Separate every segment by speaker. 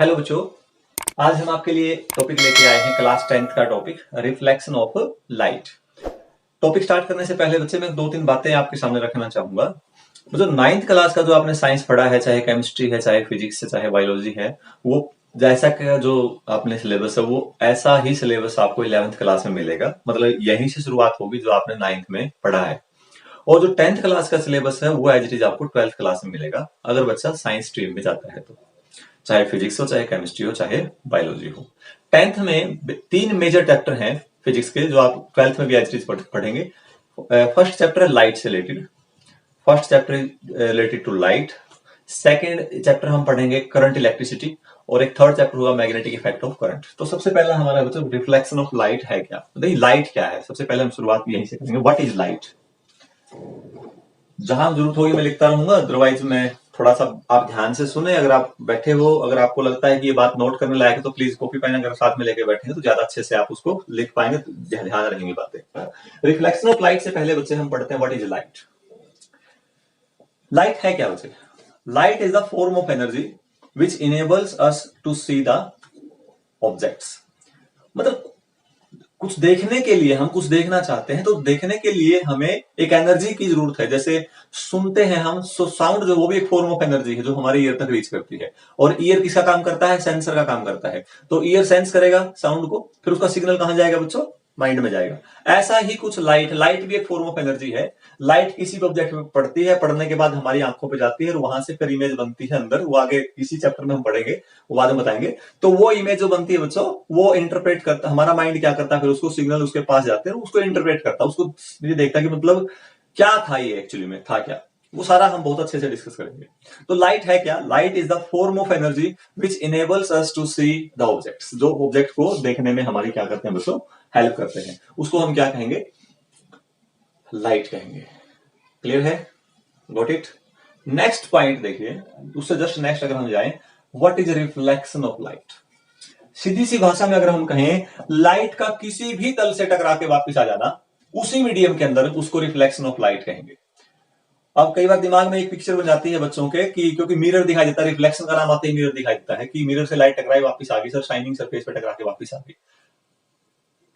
Speaker 1: Hello बच्चों। आज हम आपके लिए टॉपिक लेके आए हैं क्लास 10th का topic reflection of light. Topic start करने से पहले बच्चे मैं दो तीन बातें आपके सामने रखना चाहूंगा। जो 9th क्लास का जो आपने साइंस पढ़ा है, चाहे केमिस्ट्री है, चाहे फिजिक्स है, चाहे बायोलॉजी है, वो जैसा कि जो आपने सिलेबस है वो ऐसा ही सिलेबस आपको 11th क्लास में मिलेगा। मतलब यहीं से शुरुआत होगी जो आपने 9th में पढ़ा है। और जो 10th क्लास का सिलेबस है वो एज इट इज आपको 12th क्लास में मिलेगा, अगर बच्चा साइंस स्ट्रीम में जाता है तो। चाहे फिजिक्स हो, चाहे केमिस्ट्री हो, चाहे बायोलॉजी हो। 10th में तीन मेजर चैप्टर हैं फिजिक्स के, जो आप 12th में भी एज इट इज पढ़ेंगे। फर्स्ट चैप्टर है लाइट से related. First chapter related to light. Second chapter हम पढ़ेंगे करंट इलेक्ट्रिसिटी। और एक थर्ड चैप्टर होगा मैग्नेटिक इफेक्ट ऑफ करंट। तो सबसे पहला हमारा मतलब रिफ्लेक्शन ऑफ लाइट है क्या, नहीं लाइट क्या है। सबसे पहले हम शुरुआत यहीं से करेंगे, व्हाट इज लाइट। जहां जरूरत होगी मैं लिखता रहूंगा, अदरवाइज मैं थोड़ा सा आप ध्यान से सुने। अगर आप बैठे हो, अगर आपको लगता है कि ये बात नोट करने लायक है तो प्लीज कॉपी पेन अगर साथ में लेके बैठे हैं तो ज्यादा अच्छे से आप उसको लिख पाएंगे, तो ध्यान रहेंगी बातें। रिफ्लेक्शन ऑफ लाइट से पहले बच्चे हम पढ़ते हैं व्हाट इज लाइट। लाइट है क्या बच्चे। Light is the form of energy which enables us to see the objects. मतलब कुछ देखने के लिए, हम कुछ देखना चाहते हैं तो देखने के लिए हमें एक एनर्जी की जरूरत है। जैसे सुनते हैं हम, साउंड जो वो भी एक फॉर्म ऑफ एनर्जी है जो हमारे ईयर तक रीच करती है। और ईयर किसका काम करता है, सेंसर का काम करता है। तो ईयर सेंस करेगा साउंड को, फिर उसका सिग्नल कहां जाएगा बच्चों, माइंड में जाएगा। ऐसा ही कुछ लाइट भी एक फॉर्म ऑफ एनर्जी है। लाइट किसी भी ऑब्जेक्ट में पड़ती है, पढ़ने के बाद हमारी आंखों पे जाती है और वहां से फिर इमेज बनती है अंदर। वो आगे इसी चैप्टर में हम पढ़ेंगे, वो बाद में बताएंगे। तो वो इमेज जो बनती है बच्चों, वो इंटरप्रेट करता, हमारा माइंड क्या करता है, फिर उसको सिग्नल उसके पास जाते हैं, उसको इंटरप्रेट करता है, उसको ये देखता है कि मतलब क्या था, ये एक्चुअली में था क्या। वो सारा हम बहुत अच्छे से डिस्कस करेंगे। तो लाइट है क्या, light is the form of energy which enables us to see the objects. जो ऑब्जेक्ट को देखने में हमारी क्या करते हैं बच्चों, हेल्प करते हैं, उसको हम क्या कहेंगे, लाइट कहेंगे। क्लियर है, गॉट इट। नेक्स्ट पॉइंट देखिए, उससे जस्ट नेक्स्ट अगर हम जाएं, what is reflection of light. सीधी सी भाषा में अगर हम कहें, लाइट का किसी भी तल से टकरा के वापस आ जाना उसी मीडियम के अंदर, उसको रिफ्लेक्शन ऑफ लाइट कहेंगे। अब कई बार दिमाग में एक पिक्चर बन जाती है बच्चों के कि क्योंकि मिरर दिखाई देता है, रिफ्लेक्शन का नाम आते ही मिरर दिखाई देता है कि मिरर से लाइट टकराई वापस आ गई सर, शाइनिंग सरफेस पे टकरा के वापस आ गई।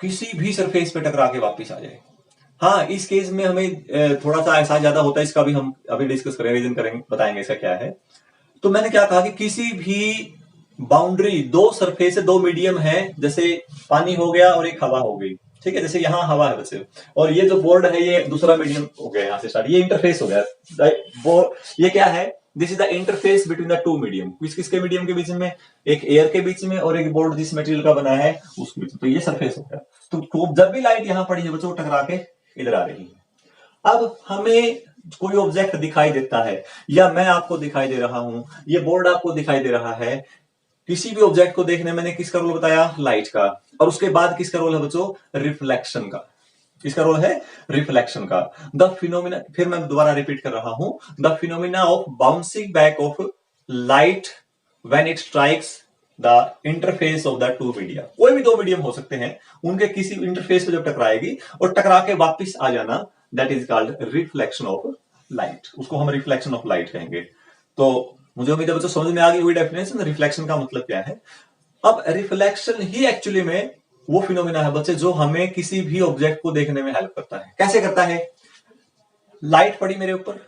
Speaker 1: किसी भी सरफेस पे टकरा के वापस आ जाए। हाँ, इस केस में हमें थोड़ा सा एहसास ज्यादा होता है, इसका भी हम अभी डिस्कस करेंगे, रीजन करेंगे, बताएंगे इसका क्या है। तो मैंने क्या कहा कि किसी भी बाउंड्री, दो सरफेस है, दो मीडियम है, जैसे पानी हो गया और एक हवा हो गई। ठीक है, जैसे यहाँ हवा है बच्चे, और ये जो बोर्ड है ये दूसरा मीडियम हो गया, यहाँ से स्टार्ट, ये इंटरफेस हो गया। वो ये क्या है, this is the interface between the two medium. किसके मीडियम के बीच में, एक एयर के बीच में और एक बोर्ड जिस मटेरियल का बना है उसके बीच में। तो ये सरफेस हो गया। तो जब भी लाइट यहाँ पड़ी है बच्चों, टकरा के इधर आ रही है। अब हमें कोई ऑब्जेक्ट दिखाई देता है, या मैं आपको दिखाई दे रहा हूं, ये बोर्ड आपको दिखाई दे रहा है। किसी भी ऑब्जेक्ट को देखने मैंने किसका रोल बताया, लाइट का। और उसके बाद किसका रोल है बच्चों, रिफ्लेक्शन का। किसका रोल है, रिफ्लेक्शन का। द फिनोमिना, फिर मैं दोबारा रिपीट कर रहा हूं, the phenomena of bouncing back of light when it strikes the interface of the two media. कोई भी दो मीडियम हो सकते हैं, उनके किसी इंटरफेस पे जब टकराएगी और टकरा के वापिस आ जाना, that is called reflection of light. उसको हम रिफ्लेक्शन ऑफ लाइट कहेंगे। तो मुझे उम्मीद है बच्चों समझ में आ गई हुई डेफिनेशन, रिफ्लेक्शन का मतलब क्या है। अब रिफ्लेक्शन ही एक्चुअली में वो फिनोमिना है बच्चे जो हमें किसी भी ऑब्जेक्ट को देखने में हेल्प करता है। कैसे करता है, लाइट पड़ी मेरे ऊपर,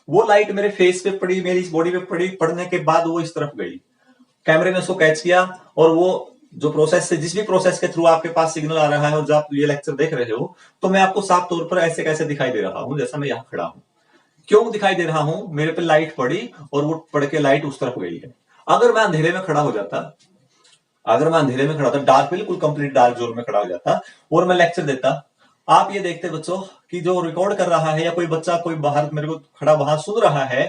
Speaker 1: वो लाइट मेरे फेस पे पड़ी, मेरी इस बॉडी पे पड़ी, पड़ने के बाद वो इस तरफ गई, कैमरे ने उसको कैच किया, और वो जो प्रोसेस से, जिस भी प्रोसेस के थ्रू आपके पास सिग्नल आ रहा है और जब आप ये लेक्चर देख रहे हो, तो मैं आपको साफ तौर पर ऐसे कैसे दिखाई दे रहा हूं, जैसा मैं यहां खड़ा हूं। क्यों दिखाई दे रहा हूं, मेरे पे लाइट पड़ी और वो पड़ के लाइट उस तरफ गई है। अगर मैं अंधेरे में खड़ा हो जाता, अगर मैं अंधेरे में खड़ा होता, डार्क, बिल्कुल कंप्लीट डार्क जोन में खड़ा हो जाता और मैं लेक्चर देता, आप ये देखते बच्चों कि जो रिकॉर्ड कर रहा है या कोई बच्चा कोई बाहर मेरे को खड़ा वहां सुन रहा है,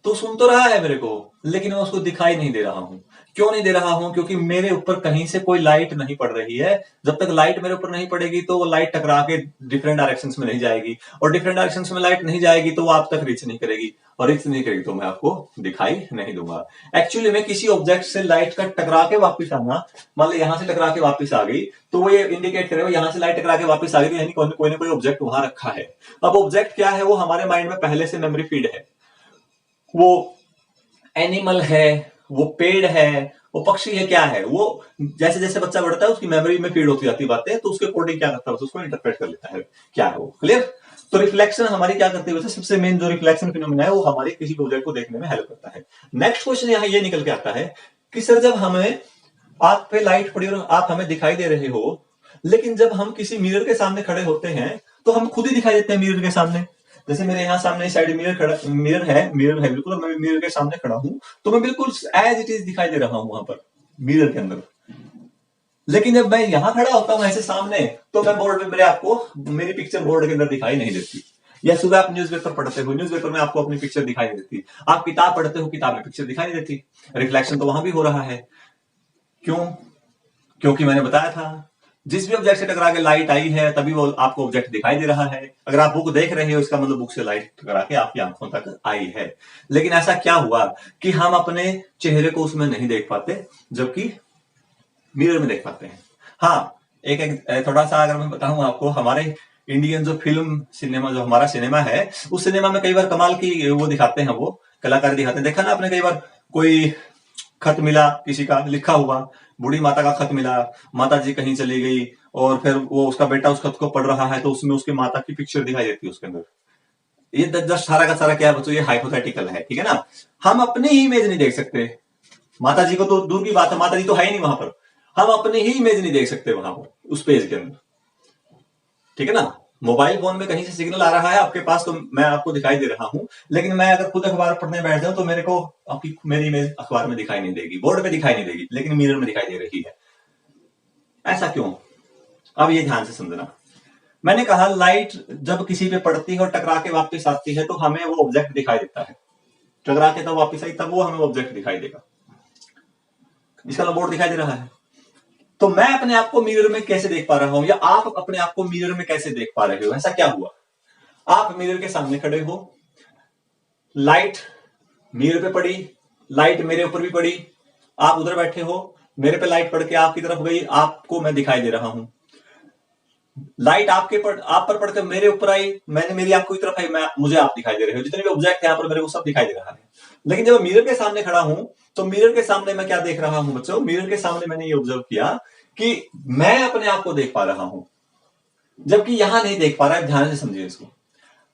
Speaker 1: तो सुन तो रहा है मेरे को, लेकिन मैं उसको दिखाई नहीं दे रहा हूं। क्यों नहीं दे रहा हूं, क्योंकि मेरे ऊपर कहीं से कोई लाइट नहीं पड़ रही है। जब तक लाइट मेरे ऊपर नहीं पड़ेगी तो वो लाइट टकरा के डिफरेंट डायरेक्शंस में नहीं जाएगी, और डिफरेंट डायरेक्शंस में लाइट नहीं जाएगी तो वो आप तक रीच नहीं करेगी, और रीच नहीं करेगी तो मैं आपको दिखाई नहीं दूंगा। एक्चुअली में किसी ऑब्जेक्ट से लाइट का टकरा के वापस आना, मान लो यहां से टकरा के वापस आ गई, तो वो ये इंडिकेट करेगा यहां से लाइट टकरा के वापस आ गई, यानी कोई ना कोई ऑब्जेक्ट वहां रखा है। अब ऑब्जेक्ट क्या है, वो हमारे माइंड में पहले से मेमोरी फीड है। वो एनिमल है, वो पेड़ है, वो पक्षी है, क्या है, वो जैसे जैसे बच्चा बढ़ता है उसकी मेमोरी में फीड होती जाती बातें, तो उसके अकॉर्डिंग क्या करता है उसको इंटरप्रेट कर लेता है क्या है वो। क्लियर? तो रिफ्लेक्शन हमारी क्या करती है, वैसे सबसे मेन जो रिफ्लेक्शन फिनोमेना है वो हमारे किसी ऑब्जेक्ट को देखने में हेल्प करता है। नेक्स्ट क्वेश्चन यहाँ ये निकल के आता है कि सर जब हमें आप पे लाइट पड़ी और आप हमें दिखाई दे रहे हो, लेकिन जब हम किसी मिरर के सामने खड़े होते हैं तो हम खुद ही दिखाई देते हैं मिरर के सामने। जैसे मेरे यहाँ सामने साइड मिरर है बिल्कुल, मैं मिरर के सामने खड़ा हूं तो मैं बिल्कुल एज इट इज दिखाई दे रहा हूं वहां पर मिरर के अंदर। लेकिन जब मैं यहां खड़ा होता हूं ऐसे सामने, तो मैं बोर्ड पे मेरे आपको मेरी पिक्चर बोर्ड के अंदर दिखाई नहीं देती। या सुबह आप न्यूज़पेपर पढ़ते हो, न्यूज़पेपर में आपको अपनी पिक्चर दिखाई नहीं देती। आप किताब पढ़ते हो, किताब में पिक्चर दिखाई नहीं देती। रिफ्लेक्शन तो वहां भी हो रहा है। क्यों? क्योंकि मैंने बताया था जिस भी ऑब्जेक्ट से टकरा के लाइट आई है तभी वो आपको ऑब्जेक्ट दिखाई दे रहा है। अगर आप बुक देख रहे हो इसका मतलब बुक से लाइट टकरा के आपकी आंखों तक आई है। लेकिन ऐसा क्या हुआ कि हम अपने चेहरे को उसमें नहीं देख पाते, जबकि मिरर में देख पाते हैं। हाँ, एक थोड़ा सा अगर मैं बताऊं आपको, हमारे इंडियन जो फिल्म सिनेमा, जो हमारा सिनेमा है, उस सिनेमा में कई बार कमाल की वो दिखाते हैं, वो कलाकारी दिखाते हैं। देखा ना आपने कई बार कोई खत मिला किसी का लिखा हुआ, बूढ़ी माता का खत मिला, माता जी कहीं चली गई और फिर वो उसका बेटा उस खत को पढ़ रहा है तो उसमें उसकी माता की पिक्चर दिखाई देती है उसके अंदर। ये जस्ट सारा का सारा क्या है बच्चों, ये हाइपोथेटिकल है, ठीक है ना। हम अपनी ही इमेज नहीं देख सकते। माता जी को तो दूर की बात है, माता जी तो है ही नहीं वहां पर। हम अपनी ही इमेज नहीं देख सकते वहां पर उस पेज के अंदर, ठीक है ना। मोबाइल फोन में कहीं से सिग्नल आ रहा है आपके पास तो मैं आपको दिखाई दे रहा हूं, लेकिन मैं अगर खुद अखबार पढ़ने बैठ जाऊं तो मेरे को आपकी मेरी इमेज अखबार में दिखाई नहीं देगी, बोर्ड पे दिखाई नहीं देगी, लेकिन मिरर में दिखाई दे रही है। ऐसा क्यों? अब ये ध्यान से समझना। मैंने कहा लाइट जब किसी पे पड़ती है और टकरा के वापस आती है तो हमें वो ऑब्जेक्ट दिखाई देता है। टकरा के तब वापस आई तब वो हमें ऑब्जेक्ट दिखाई देगा। इसका बोर्ड दिखाई दे रहा है। तो मैं अपने आप को मिरर में कैसे देख पा रहा हूं, या आप अपने आप को मिरर में कैसे देख पा रहे हो? ऐसा क्या हुआ? आप मिरर के सामने खड़े हो, लाइट मिरर पे पड़ी, लाइट मेरे ऊपर भी पड़ी, आप उधर बैठे हो, मेरे पे लाइट पड़ के आपकी तरफ गई, आपको मैं दिखाई दे रहा हूं। लाइट आप पर पड़कर मेरे ऊपर आई, मैंने मेरी आंखों की तरफ आई, मुझे आप दिखाई दे रहे हो। जितने भी ऑब्जेक्ट है यहाँ पर मेरे को सब दिखाई दे रहा है। लेकिन जब मिरर के सामने खड़ा हूं तो मिरर के सामने मैं क्या देख रहा हूं बच्चों? मिरर के सामने मैंने ये ऑब्जर्व किया कि मैं अपने आप को देख पा रहा हूं, जबकि यहां नहीं देख पा रहा है। ध्यान से समझिए इसको।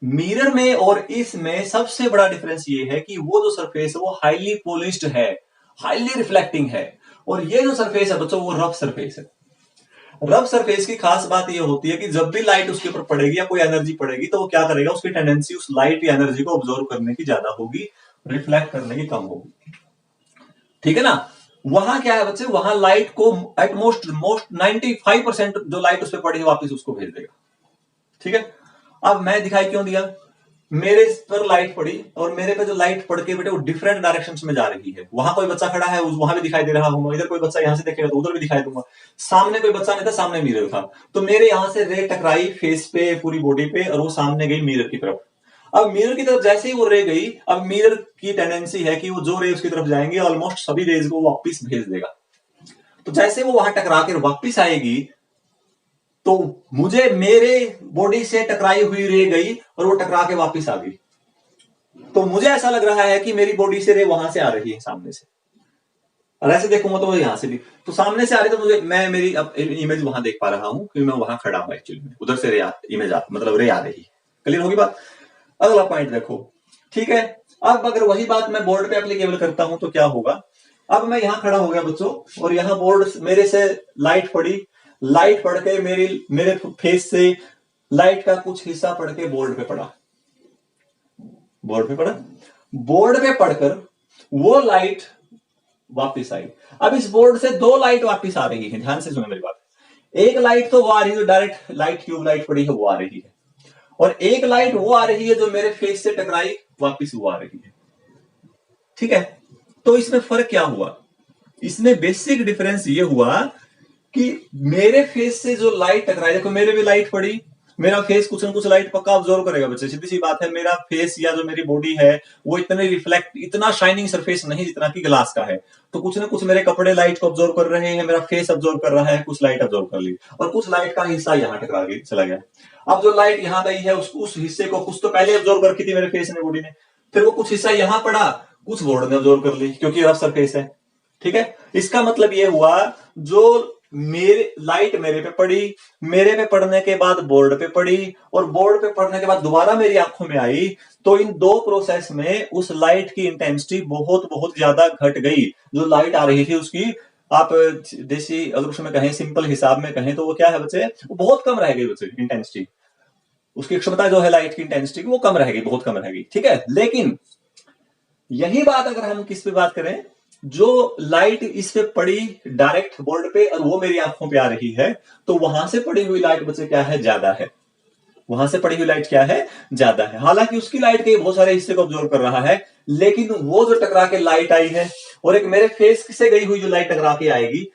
Speaker 1: मिरर में और इसमें सबसे बड़ा डिफरेंस ये है कि वो जो सरफेस है वो हाईली पॉलिश्ड है, हाईली रिफ्लेक्टिंग है, और ये जो सरफेस है बच्चों वो रफ सरफेस है। रफ सरफेस की खास बात यह होती है कि जब भी लाइट उसके ऊपर पड़ेगी या कोई एनर्जी पड़ेगी तो वो क्या करेगा, उसकी टेंडेंसी उस लाइट या एनर्जी को ऑब्जॉर्व करने की ज्यादा होगी, रिफ्लेक्ट करने की कम होगी, ठीक है ना। वहां क्या है बच्चे, वहां लाइट को एट मोस्ट 95% जो लाइट उस पर पड़ी है वापस उसको भेज देगा, ठीक है। अब मैं दिखाई क्यों दिया? मेरे पर लाइट पड़ी और मेरे पे जो लाइट पड़ के बेटे वो डिफरेंट डायरेक्शन में जा रही है। वहां कोई बच्चा खड़ा है, वहां भी दिखाई दे रहा हूं, इधर कोई बच्चा यहां से देखेगा तो उधर भी दिखाई दूंगा। सामने कोई बच्चा नहीं था, सामने मिरर था, तो मेरे यहां से रे टकराई फेस पे, पूरी बॉडी पे, और वो सामने गई मिरर की तरफ। अब मिरर की तरफ जैसे ही वो रे गई, अब मिरर की टेंडेंसी है कि वो जो रे उसकी तरफ जाएंगे ऑलमोस्ट सभी रेज को वापिस भेज देगा। तो जैसे वो वहां टकरा कर वापिस आएगी तो मुझे मेरे बॉडी से टकराई हुई रे गई और वो टकरा के वापस आ गई। तो मुझे ऐसा लग रहा है कि मेरी बॉडी से रे वहां से आ रही है सामने से, और ऐसे देखूंगा तो यहां से भी तो सामने से आ रही, तो मुझे मैं मेरी इमेज वहां देख पा रहा हूं क्योंकि मैं वहां खड़ा हूं एक्चुअली में, उधर से इमेज मतलब रे आ रही है। क्लियर होगी बात? अगला पॉइंट देखो, ठीक है। अब अगर वही बात मैं बोर्ड पे एप्लीकेबल करता हूं तो क्या होगा? अब मैं यहां खड़ा हो गया बच्चों, और यहां बोर्ड मेरे से लाइट पड़ी, लाइट पड़ के मेरे फेस से लाइट का कुछ हिस्सा पड़ के बोर्ड पे पड़ा, बोर्ड पे पड़ा, बोर्ड पे पड़कर वो लाइट वापस आई। अब इस बोर्ड से दो लाइट वापस आ रही है, ध्यान से सुनो मेरी बात। एक लाइट तो वो आ रही है, डायरेक्ट लाइट ट्यूब लाइट पड़ी है वो आ रही है, और एक लाइट वो आ रही है जो मेरे फेस से टकराई वापस वो आ रही है, ठीक है। तो इसमें फर्क क्या हुआ? इसमें बेसिक डिफरेंस ये हुआ कि मेरे फेस से जो लाइट टकराई, देखो मेरे भी लाइट पड़ी, मेरा फेस कुछ ना कुछ लाइट पक्का ऑब्जॉर्व करेगा बच्चे, सीधी सी बात है। मेरा फेस या जो मेरी बॉडी है वो इतना शाइनिंग सरफेस नहीं जितना कि ग्लास का है, तो कुछ ना कुछ मेरे कपड़े लाइट को ऑब्जॉर्व कर रहे हैं, मेरा फेस ऑब्जॉर्व कर रहा है, कुछ लाइट ऑब्जॉर्व कर ली, और कुछ लाइट का हिस्सा यहाँ टकरा के चला गया। अब जो लाइट यहाँ गई है उस हिस्से को कुछ तो पहले ऑब्जॉर्व कर थी मेरे फेस ने, बॉडी ने, फिर वो कुछ हिस्सा यहाँ पड़ा, कुछ बोर्ड ने ऑब्जर्व कर ली क्योंकि रफ सरफेस है, ठीक है। इसका मतलब ये हुआ जो मेरे लाइट मेरे पे पड़ी, मेरे पे पड़ने के बाद बोर्ड पे पड़ी, और बोर्ड पे पड़ने के बाद दोबारा मेरी आंखों में आई, तो इन दो प्रोसेस में उस लाइट की इंटेंसिटी बहुत बहुत ज्यादा घट गई। जो लाइट आ रही थी उसकी, आप देसी अगर उसमें कहें, सिंपल हिसाब में कहें तो वो क्या है बच्चे, वो बहुत कम रह गई बच्चे, इंटेंसिटी, उसकी क्षमता जो है लाइट की इंटेंसिटी की वो कम रहेगी, बहुत कम रहेगी, ठीक है। लेकिन यही बात अगर हम किस पे बात करें, जो लाइट इस पे पड़ी डायरेक्ट बोर्ड पे और वो मेरी आंखों पे आ रही है, तो वहां से पड़ी हुई लाइट बच्चे क्या है, ज्यादा है। वहां से पड़ी हुई लाइट क्या है, ज्यादा है। हालांकि उसकी लाइट के बहुत सारे हिस्से को ऑब्जर्व कर रहा है, लेकिन वो जो टकरा के लाइट आई है और एक मेरे फेस से गई हुई जो लाइट टकरा के आएगी,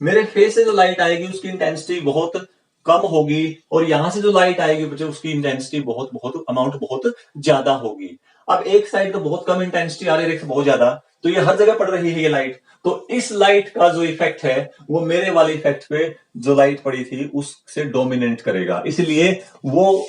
Speaker 1: मेरे फेस से जो लाइट आएगी उसकी इंटेंसिटी बहुत कम होगी, और यहां से जो लाइट आएगी बच्चे उसकी इंटेंसिटी बहुत बहुत अमाउंट बहुत ज्यादा होगी। अब एक साइड तो बहुत कम इंटेंसिटी आ रही है, एक बहुत ज्यादा, तो ये हर जगह पड़ रही है ये लाइट, तो इस लाइट का जो इफेक्ट है वो मेरे वाले इफेक्ट पे जो लाइट पड़ी थी उससे डोमिनेट करेगा, इसलिए वो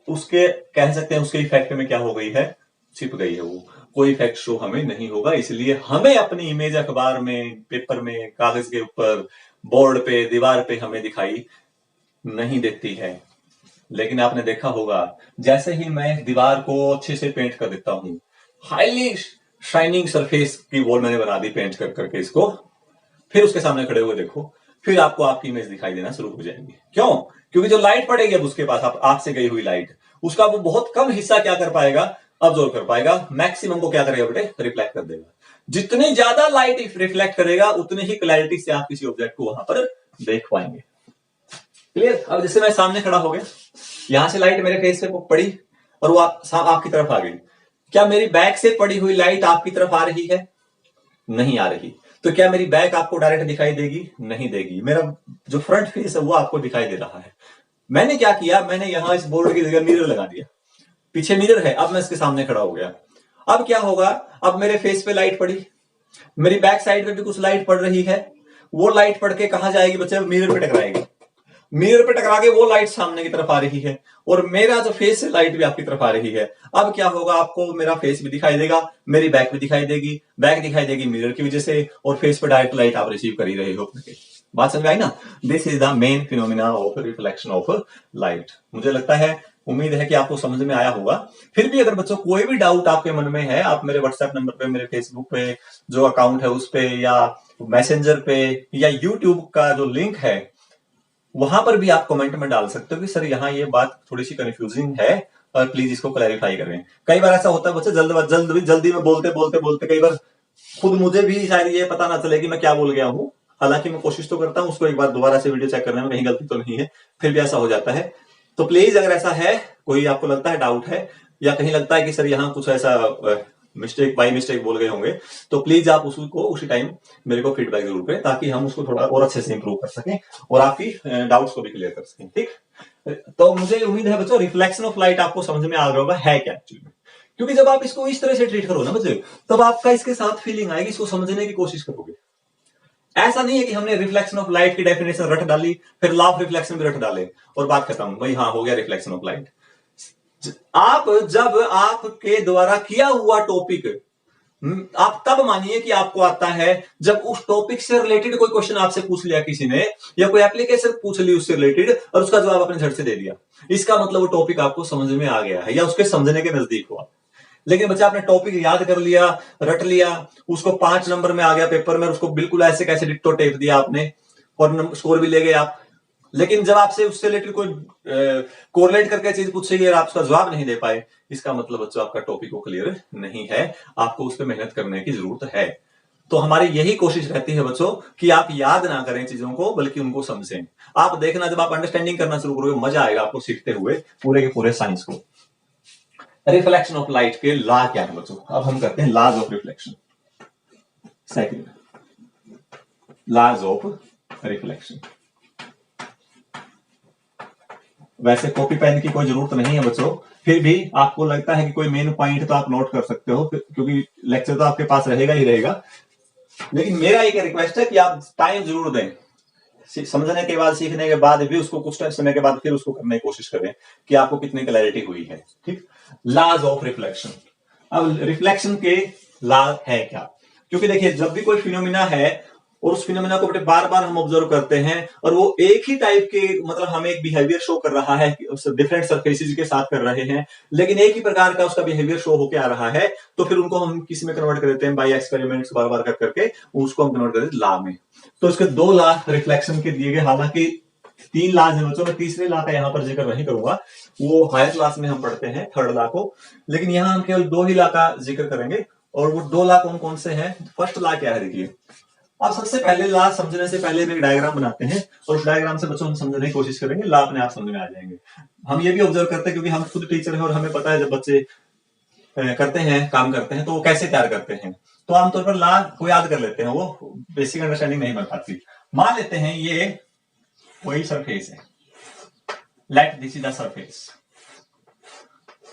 Speaker 1: उसके कह सकते हैं उसके इफेक्ट में क्या हो गई है, छिप गई है, वो कोई इफेक्ट शो हमें नहीं होगा। इसलिए हमें अपनी इमेज अखबार में, पेपर में, कागज के ऊपर, बोर्ड पे, दीवार पे हमें दिखाई नहीं देती है। लेकिन आपने देखा होगा जैसे ही मैं दीवार को अच्छे से पेंट कर देता हूं, हाईली शाइनिंग सरफेस की वॉल मैंने बना दी पेंट कर करके इसको, फिर उसके सामने खड़े हुए देखो, फिर आपको आपकी इमेज दिखाई देना शुरू हो जाएगी। क्यों? क्योंकि जो लाइट पड़ेगी अब उसके पास, आप से गई हुई लाइट, उसका वो बहुत कम हिस्सा क्या कर पाएगा, अब्जॉर्व कर पाएगा, मैक्सिमम को क्या करेगा बेटे, रिफ्लेक्ट कर देगा। जितनी ज्यादा लाइट रिफ्लेक्ट करेगा उतनी ही क्लैरिटी से आप किसी ऑब्जेक्ट को वहां पर देख पाएंगे। क्लियर? अब जैसे मैं सामने खड़ा हो गया, यहां से लाइट मेरे फेस पे पड़ी और वो आपकी तरफ आ गई, क्या मेरी बैक से पड़ी हुई लाइट आपकी तरफ आ रही है? नहीं आ रही। तो क्या मेरी बैक आपको डायरेक्ट दिखाई देगी? नहीं देगी। मेरा जो फ्रंट फेस है वो आपको दिखाई दे रहा है। मैंने क्या किया, मैंने यहां इस बोर्ड की जगह मिरर लगा दिया, पीछे मिरर है, अब मैं इसके सामने खड़ा हो गया। अब क्या होगा, अब मेरे फेस पे लाइट पड़ी, मेरी बैक साइड पे भी कुछ लाइट पड़ रही है, वो लाइट पड़ के कहां जाएगी बच्चे, मिरर पे टकराएगी, मिरर पे टकरा के वो लाइट सामने की तरफ आ रही है, और मेरा जो फेस है लाइट भी आपकी तरफ आ रही है। अब क्या होगा, आपको मेरा फेस भी दिखाई देगा, मेरी बैक भी दिखाई देगी, बैक दिखाई देगी मिरर की वजह से, और फेस पे डायरेक्ट लाइट आप रिसीव कर ही रहे हो। बात समझ में आई ना? This is the main phenomena of reflection of light. मुझे लगता है, उम्मीद है कि आपको समझ में आया होगा। फिर भी अगर बच्चों कोई भी डाउट आपके मन में है, आप मेरे व्हाट्सएप नंबर पे, मेरे फेसबुक पे जो अकाउंट है उस पे, या मैसेंजर पे, या यूट्यूब का जो लिंक है वहां पर भी आप कमेंट में डाल सकते हो कि सर यहाँ ये बात थोड़ी सी कंफ्यूजिंग है और प्लीज इसको क्लैरिफाई करें। कई बार ऐसा होता है बच्चे, जल्दी में बोलते कई बार खुद मुझे भी शायद ये पता ना चले कि मैं क्या बोल गया हूँ। हालांकि मैं कोशिश तो करता हूँ उसको एक बार दोबारा से वीडियो चेक करने में कहीं गलती तो नहीं है, फिर भी ऐसा हो जाता है। तो प्लीज अगर ऐसा है, कोई आपको लगता है डाउट है, या कहीं लगता है कि सर यहाँ कुछ ऐसा मिस्टेक बाई मिस्टेक बोल गए होंगे, तो प्लीज आप उसको उसी टाइम मेरे को फीडबैक जरूर करें, ताकि हम उसको थोड़ा और अच्छे से इंप्रूव कर सकें और आपकी डाउट्स को भी क्लियर कर सकें। ठीक, तो मुझे उम्मीद है बच्चों रिफ्लेक्शन ऑफ लाइट आपको समझ में आ रहा होगा है क्या एक्चुअली में। क्योंकि जब आप इसको इस तरह से ट्रीट करो ना बच्चे, तब आपका इसके साथ फीलिंग आएगी, इसको समझने की कोशिश करोगे। ऐसा नहीं है कि हमने रिफ्लेक्शन ऑफ लाइट की डेफिनेशन रट डाली, फिर लॉ ऑफ रिफ्लेक्शन भी रट डाले और बात खत्म, भाई हाँ हो गया रिफ्लेक्शन ऑफ लाइट। आप जब आपके द्वारा किया हुआ टॉपिक, आप तब मानिए कि आपको आता है जब उस टॉपिक से रिलेटेड कोई क्वेश्चन आपसे पूछ लिया किसी ने, या कोई एप्लीकेशन पूछ ली उससे रिलेटेड और उसका जवाब आपने झट से दे दिया, इसका मतलब वो टॉपिक आपको समझ में आ गया है या उसके समझने के नजदीक हुआ। लेकिन बच्चा आपने टॉपिक याद कर लिया, रट लिया, उसको 5 नंबर में आ गया पेपर में, उसको बिल्कुल ऐसे कैसे डिट्टो टेप दिया आपने और स्कोर भी ले गए आप। लेकिन जब आपसे उससे रिलेटेड कोई कोरिलेट करके चीज पूछेगी और आप उसका जवाब नहीं दे पाए, इसका मतलब बच्चों आपका टॉपिक को क्लियर नहीं है, आपको उस पर मेहनत करने की जरूरत है। तो हमारी यही कोशिश रहती है बच्चों कि आप याद ना करें चीजों को, बल्कि उनको समझें। आप देखना, जब आप अंडरस्टैंडिंग करना शुरू करोगे, मजा आएगा आपको सीखते हुए पूरे के पूरे साइंस को। रिफ्लेक्शन ऑफ लाइट के लॉ क्या है बच्चों? अब हम करते हैं laws of reflection. Second, laws of reflection. वैसे कॉपी पेन की कोई जरूरत नहीं है बच्चों, फिर भी आपको लगता है कि कोई मेन पॉइंट तो आप नोट कर सकते हो, क्योंकि लेक्चर तो आपके पास रहेगा ही रहेगा। लेकिन मेरा एक रिक्वेस्ट है कि आप टाइम जरूर दें, समझने के बाद, सीखने के बाद भी उसको कुछ समय के बाद फिर उसको करने की कोशिश करें कि आपको कितनी क्लैरिटी हुई है। ठीक, लॉज ऑफ रिफ्लेक्शन। अब रिफ्लेक्शन के लॉ है क्या। क्योंकि देखिए जब भी कोई फिनोमिना है और उस फिनोमिना को बार बार हम ऑब्जर्व करते हैं और वो एक ही टाइप के मतलब हमें एक बिहेवियर शो कर रहा है, डिफरेंट सरफेसेस के साथ कर रहे हैं, लेकिन एक ही प्रकार का उसका बिहेवियर शो होकर आ रहा है, तो फिर उनको हम किसी में कन्वर्ट कर देते हैं बाय एक्सपेरिमेंट्स बार बार कर करके, उसको हम कन्वर्ट कर देते हैं लॉ में। तो इसके 2 लॉ रिफ्लेक्शन के दिए गए, हालांकि 3 लॉज है बच्चों, मैं तीसरे लॉ का यहाँ पर जिक्र नहीं करूंगा, वो हायर क्लास में हम पढ़ते हैं थर्ड लॉ को, लेकिन यहाँ हम केवल 2 ही लॉ का जिक्र करेंगे। और वो 2 लॉ कौन कौन से हैं। फर्स्ट लॉ क्या है देखिए, अब सबसे पहले लॉ समझने से पहले एक डायग्राम बनाते हैं और उस डायग्राम से बच्चों हम समझने की कोशिश करेंगे, लॉ अपने आप समझ में आ जाएंगे। हम ये भी ऑब्जर्व करते हैं क्योंकि हम खुद टीचर हैं और हमें पता है जब बच्चे करते हैं काम करते हैं तो वो कैसे तैयार करते हैं, तो आमतौर पर लॉ को याद कर लेते हैं, वो बेसिक अंडरस्टैंडिंग नहीं बन पाती। मान लेते हैं ये कोई सरफेस है, late this is the surface.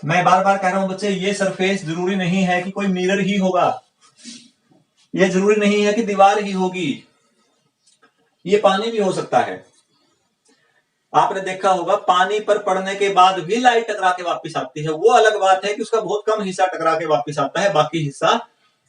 Speaker 1: मैं बार बार कह रहा हूं बच्चे, ये सरफेस जरूरी नहीं है कि कोई मिरर ही होगा, ये जरूरी नहीं है कि दीवार ही होगी, ये पानी भी हो सकता है। आपने देखा होगा पानी पर पड़ने के बाद भी लाइट टकरा के वापस आती है, वो अलग बात है कि उसका बहुत कम हिस्सा टकरा के वापस आता है, बाकी हिस्सा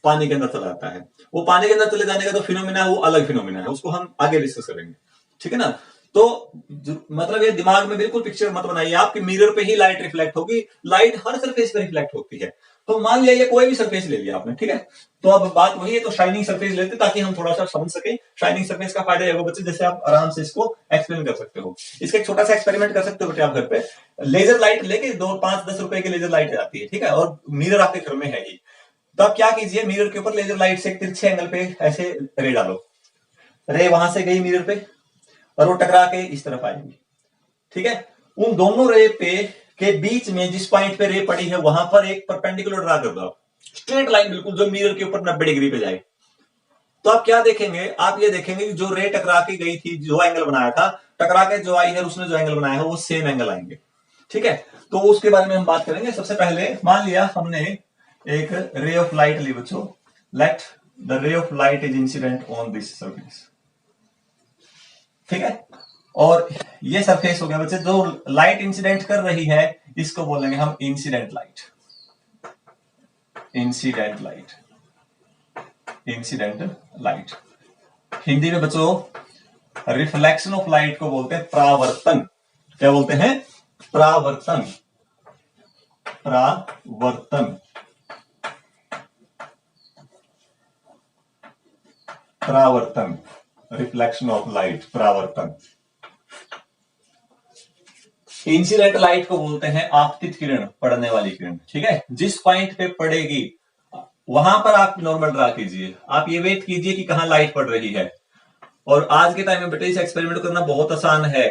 Speaker 1: पानी के अंदर चला जाता है। वो पानी के अंदर चले जाने का तो फिनोमिना है, वो अलग फिनोमिना है, उसको हम आगे डिस्कस करेंगे, ठीक है ना। तो मतलब ये दिमाग में बिल्कुल पिक्चर मत बनाइए आप कि मिरर पे ही लाइट रिफ्लेक्ट होगी, लाइट हर सरफेस पे रिफ्लेक्ट होती है। तो मान लिया ये कोई भी सरफेस ले लिया आपने, ठीक है, तो अब बात वही है, तो शाइनिंग सरफेस लेते ताकि हम थोड़ा सा समझ सके। शाइनिंग सरफेस का फायदा ये बच्चे, जैसे आप आराम से इसको एक्सप्लेन कर सकते हो, इसका एक छोटा सा एक्सपेरिमेंट कर सकते हो बेटे आप घर पे। लेजर लाइट लेके 2-5-10 रुपए की लेजर लाइट आती है, ठीक है, और मिरर आपके घर में है ही, तो आप क्या कीजिए, मिरर के ऊपर लेजर लाइट से तिरछे एंगल पे ऐसे रे डालो, रे वहां से गई मिरर पे और वो टकरा के इस तरफ आएगी, ठीक है। उन दोनों रे पे के बीच में जिस पॉइंट पे रे पड़ी है वहां पर एक परपेंडिकुलर ड्रा कर दो, स्ट्रेट लाइन बिल्कुल जो मिरर के ऊपर 90 डिग्री पे जाए। तो आप क्या देखेंगे, आप ये देखेंगे कि जो रे टकरा के गई थी, जो एंगल बनाया था, टकरा के जो आई है उसने जो एंगल बनाया है वो सेम एंगल आएंगे, ठीक है। तो उसके बारे में हम बात करेंगे। सबसे पहले मान लिया हमने एक रे ऑफ लाइट ली बच्चों, लेट द रे of light is incident on this surface, ठीक है, और ये सरफेस हो गया बच्चे, जो लाइट इंसिडेंट कर रही है इसको बोलेंगे हम incident light, incident light, incident light. Hindi में बच्चों रिफ्लेक्शन ऑफ लाइट को बोलते हैं परावर्तन। क्या बोलते हैं, परावर्तन, परावर्तन, परावर्तन, रिफ्लेक्शन ऑफ लाइट, परावर्तन। इंसिडेंट लाइट को बोलते हैं आपतित किरण, पड़ने वाली किरण, ठीक है। जिस पॉइंट पे पड़ेगी वहां पर आप नॉर्मल ड्रा कीजिए, आप ये वेट कीजिए कि कहां लाइट पड़ रही है। और आज के टाइम में बेटे इस एक्सपेरिमेंट करना बहुत आसान है,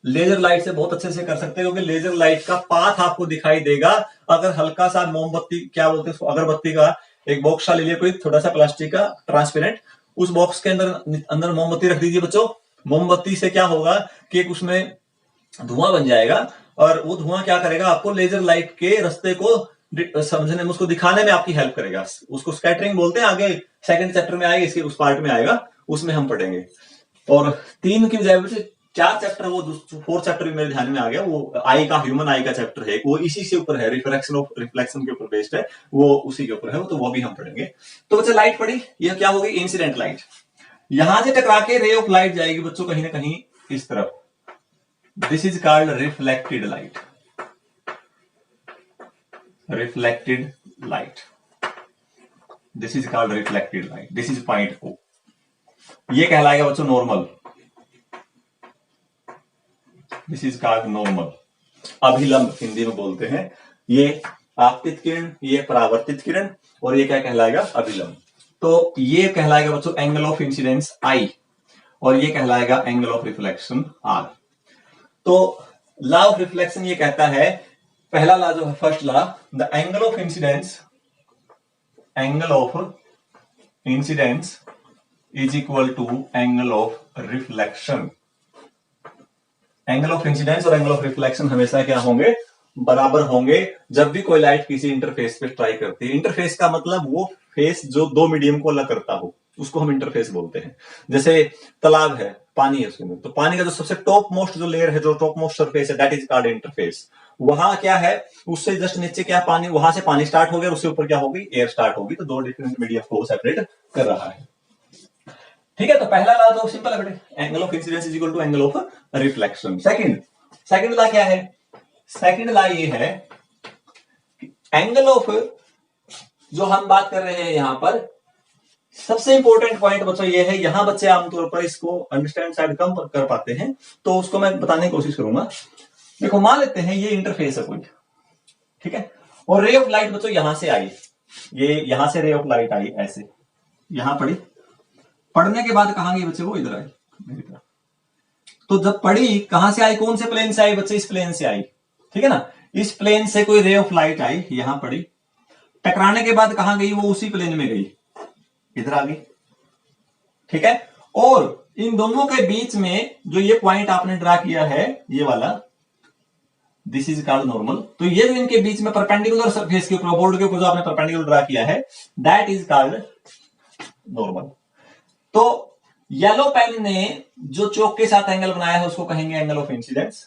Speaker 1: लेजर लाइट से बहुत अच्छे से कर सकते हैं, क्योंकि लेजर लाइट का पाथ आपको दिखाई देगा। अगर हल्का सा मोमबत्ती, क्या बोलते हैं उसको, अगरबत्ती का एक बॉक्स ले लिया कोई थोड़ा सा प्लास्टिक का ट्रांसपेरेंट, उस बॉक्स के अंदर मोमबत्ती रख दीजिए बच्चों। मोमबत्ती से क्या होगा कि उसमें धुआं बन जाएगा और वो धुआं क्या करेगा, आपको लेजर लाइट के रास्ते को समझने में, उसको दिखाने में आपकी हेल्प करेगा। उसको स्कैटरिंग बोलते हैं, आगे सेकंड चैप्टर में आएगा, इसके उस पार्ट में आएगा, उसमें हम पढ़ेंगे। और 3 की बजाय 4 चैप्टर, वो 4th चैप्टर भी मेरे ध्यान में आ गया, वो आई का, ह्यूमन आई का चैप्टर है, वो इसी से ऊपर है, रिफ्लेक्शन के ऊपर बेस्ड है, वो उसी के ऊपर है, तो वो भी हम पढ़ेंगे। तो बच्चे लाइट पड़ी, यह क्या होगी, इंसिडेंट लाइट। यहां से टकरा के रे ऑफ लाइट जाएगी बच्चों कहीं ना कहीं इस तरफ, this is called reflected light, reflected light, this is called reflected light, this is point O। ये कहलाएगा बच्चों normal, this is called normal, अभिलंब हिंदी में बोलते हैं। ये आपतित किरण, ये परावर्तित किरण, और ये क्या कहलाएगा, अभिलंब। तो ये कहलाएगा बच्चों एंगल ऑफ इंसिडेंस I, और ये कहलाएगा एंगल ऑफ रिफ्लेक्शन R। तो लॉ ऑफ रिफ्लेक्शन ये कहता है, पहला लॉ जो है, first law, the angle of incidence, angle of incidence is equal to angle of reflection. Angle of incidence और एंगल ऑफ रिफ्लेक्शन हमेशा क्या होंगे, बराबर होंगे जब भी कोई लाइट किसी इंटरफेस पे ट्राई करती है। इंटरफेस का मतलब वो फेस जो 2 मीडियम को अलग करता हो, उसको हम इंटरफेस बोलते हैं। जैसे तालाब है, पानी है उसके अंदर, तो पानी का जो सबसे टॉप मोस्ट जो लेयर है, जो टॉप मोस्ट सरफेस है, दैट इज कॉल्ड इंटरफेस। वहां क्या है, उससे जस्ट नीचे क्या पानी, वहां से पानी स्टार्ट हो गया, उससे ऊपर क्या होगी, एयर स्टार्ट होगी, तो दो डिफरेंट मीडियम को सेपरेट कर रहा है। ठीक है, तो पहला लॉ तो सिंपल है बेटे, angle of incidence is equal to angle of reflection. Second law क्या है, सेकंड लॉ ये है एंगल ऑफ, जो हम बात कर रहे हैं यहां पर सबसे इंपॉर्टेंट पॉइंट बच्चों ये है, यहां बच्चे आमतौर पर इसको अंडरस्टैंड शायद कम कर पाते हैं, तो उसको मैं बताने की कोशिश करूंगा। देखो मान लेते हैं ये इंटरफेस है कोई, ठीक है, और रे ऑफ लाइट बच्चों यहां से आई, ये यहां से रे ऑफ लाइट आई ऐसे, यहां पड़ी, पढ़ने के बाद कहां गई बच्चे, वो इधर आई मेरी तरफ। तो जब पड़ी कहां से आई, कौन से प्लेन से आई बच्चे, इस प्लेन से आई, ठीक है ना, इस प्लेन से कोई रे ऑफ लाइट आई, यहां पड़ी, टकराने के बाद कहां गई, वो उसी प्लेन में गई, इधर आ गई, ठीक है। और इन दोनों के बीच में जो ये पॉइंट आपने ड्रा किया है, ये वाला, दिस इज कॉल्ड नॉर्मल, तो ये जो इनके बीच में परपेंडिकुलर सरफेस के ऊपर, बोर्ड के ऊपर जो आपने परपेंडिकुलर ड्रा किया है, दैट इज कॉल्ड नॉर्मल। तो येलो पेन ने जो चौक के साथ एंगल बनाया है उसको कहेंगे एंगल ऑफ इंसिडेंस,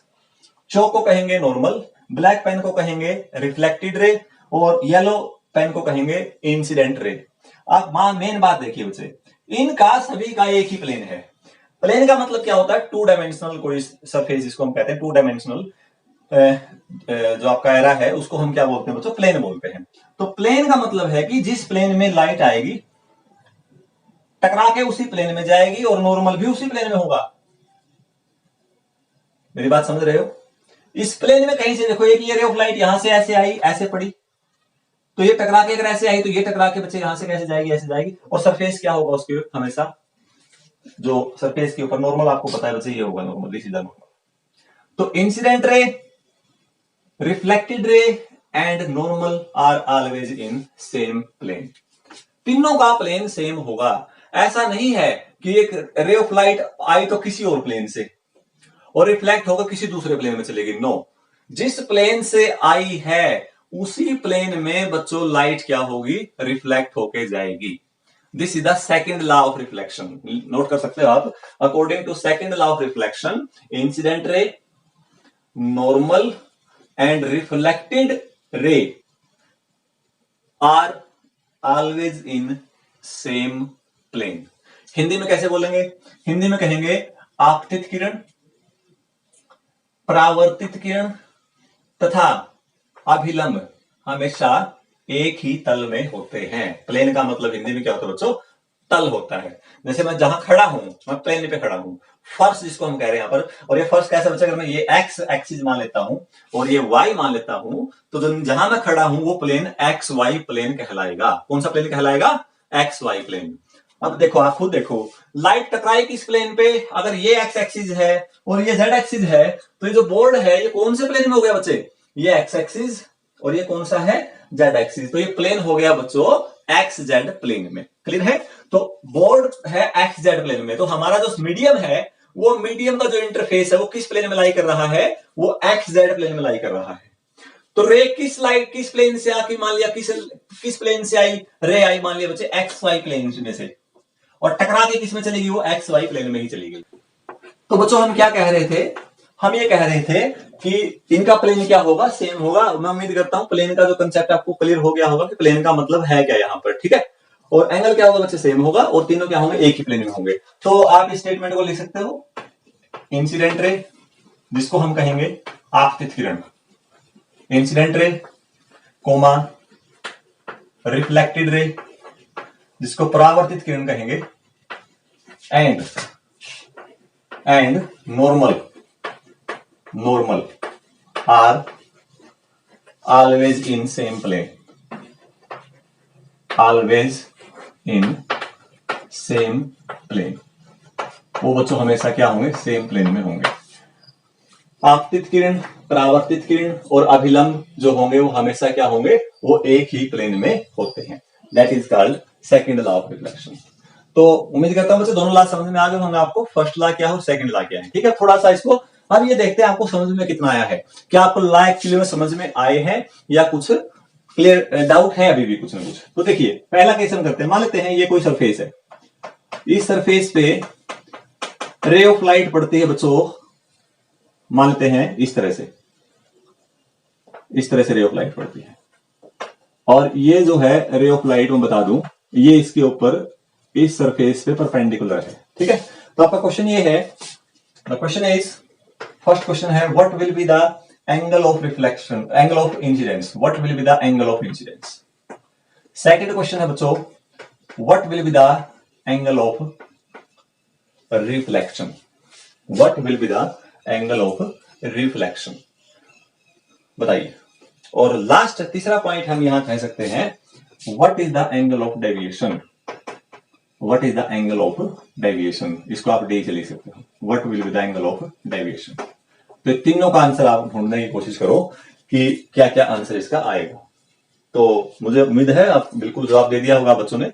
Speaker 1: चौक को कहेंगे नॉर्मल, ब्लैक पेन को कहेंगे रिफ्लेक्टेड रे, और येलो पेन को कहेंगे इंसिडेंट रे। अब मेन बात देखिए बच्चे, इनका सभी का एक ही प्लेन है। प्लेन का मतलब क्या होता है, टू डायमेंशनल कोई सरफेस, जिसको हम कहते हैं टू डायमेंशनल, जो आपका एरा है उसको हम क्या बोलते हैं बच्चों, प्लेन बोलते हैं। तो प्लेन का मतलब है कि जिस प्लेन में लाइट आएगी टकरा के उसी प्लेन में जाएगी, और नॉर्मल भी उसी प्लेन में होगा। मेरी बात समझ रहे हो, इस प्लेन में कहीं से देखो, एक ये रे ऑफ लाइट यहां से ऐसे आई, ऐसे पड़ी, तो ये टकरा के अगर ऐसे आई तो ये टकरा के बच्चे यहां से कैसे जाएगी, ऐसे जाएगी, और सरफेस क्या होगा उसके हमेशा, जो सरफेस के ऊपर नॉर्मल आपको पता है बच्चे, ये होगा normal, this is the normal. तो incident ray, reflected ray and normal are always in same plane, तीनों का प्लेन सेम होगा। ऐसा नहीं है कि एक रे ऑफ लाइट आई तो किसी और प्लेन से और रिफ्लेक्ट होकर किसी दूसरे प्लेन में चलेगी, नो, जिस प्लेन से आई है उसी प्लेन में बच्चों लाइट क्या होगी, रिफ्लेक्ट होके जाएगी। This is the second law of reflection, note कर सकते हो आप। According to second law of reflection, incident ray, normal and reflected ray are always in same plane. Hindi में कैसे बोलेंगे, हिंदी में कहेंगे आपतित किरण, परावर्तित किरण तथा अभिलंब हमेशा एक ही तल में होते हैं। प्लेन का मतलब हिंदी में क्या होता है बच्चों, तल होता है। जैसे मैं जहां खड़ा हूं, मैं प्लेन पे खड़ा हूं, फर्श जिसको हम कह रहे हैं यहां पर, और ये फर्श कैसा बच्चा, अगर मैं ये एक्स एक्सिस मान लेता हूं और ये वाई मान लेता हूं, तो जहां मैं खड़ा हूं वो प्लेन एक्स वाई प्लेन कहलाएगा। कौन सा प्लेन कहलाएगा, एक्स वाई प्लेन। अब देखो, आप खुद देखो, लाइट टकराई किस प्लेन पे, अगर ये एक्स एक्सिस है और ये जेड एक्सिस है, तो ये जो बोर्ड है ये कौन से प्लेन में हो गया बच्चे, ये एक्स एक्सिस, और ये कौन सा है, जेड एक्सिस, तो ये प्लेन हो गया बच्चों एक्स जेड प्लेन में। क्लियर है, तो बोर्ड है एक्स जेड प्लेन में, तो हमारा जो मीडियम है, वो मीडियम का जो इंटरफेस है वो किस प्लेन में लाई कर रहा है, वो एक्स जेड प्लेन में लाई कर रहा है। तो रे किस लाइट किस प्लेन से आके, मान लिया किस प्लेन से आई, रे आई मान लिया बच्चे एक्स वाई प्लेन में से, और टकरा के किस में चलेगी, वो एक्स वाई प्लेन में ही चली गई। तो बच्चों हम क्या कह रहे थे, हम ये कह रहे थे कि इनका प्लेन क्या होगा, सेम होगा। मैं उम्मीद करता हूं प्लेन का जो कंसेप्ट आपको क्लियर हो गया होगा कि प्लेन का मतलब है क्या यहां पर, ठीक है। और एंगल क्या होगा बच्चे, सेम होगा, और तीनों क्या होंगे, एक ही प्लेन में होंगे। तो आप इस स्टेटमेंट को लिख सकते हो, इंसिडेंट रे जिसको हम कहेंगे आपतित किरण, incident ray comma reflected ray जिसको परावर्तित किरण कहेंगे, and normal are always in same plane, always in same plane, वो बच्चों हमेशा क्या होंगे, सेम प्लेन में होंगे। आपतित किरण, परावर्तित किरण और अभिलंब जो होंगे वो हमेशा क्या होंगे, वो एक ही प्लेन में होते हैं। That is called second law of reflection. तो उम्मीद करता हूं बच्चों दोनों लॉ समझ में आ गए होंगे आपको, फर्स्ट लॉ क्या है और सेकंड लॉ क्या है, ठीक है। थोड़ा सा इसको अब ये देखते हैं आपको समझ में कितना आया है, क्या आपको लॉ एक्चुअली में समझ में आए हैं या कुछ क्लियर डाउट है अभी भी कुछ ना कुछ। तो देखिए पहला केस हम करते हैं, मान लेते हैं ये कोई सरफेस है, इस सरफेस पे रे ऑफ लाइट पड़ती है बच्चों, मान लेते हैं इस तरह से, इस तरह से रे ऑफ लाइट पड़ती है, और ये जो है रे ऑफ लाइट मैं बता दूं, ये इसके ऊपर इस सरफेस पे परपेंडिकुलर है। ठीक है, तो आपका क्वेश्चन ये है, the question is, first question है what will be the angle of reflection, angle of incidence, what will be the angle of incidence. Second question है बच्चों, what will be the angle of reflection, what will be the angle of reflection, बताइए। और last तीसरा point हम यहां कह सकते हैं, what is the angle of deviation, what is the angle of deviation, इसको आप डी से लिख सकते हो, what will be the angle of deviation. तो तीनों का आंसर आप ढूंढने की कोशिश करो कि क्या क्या आंसर इसका आएगा। तो मुझे उम्मीद है आप बिल्कुल जवाब दे दिया होगा बच्चों ने।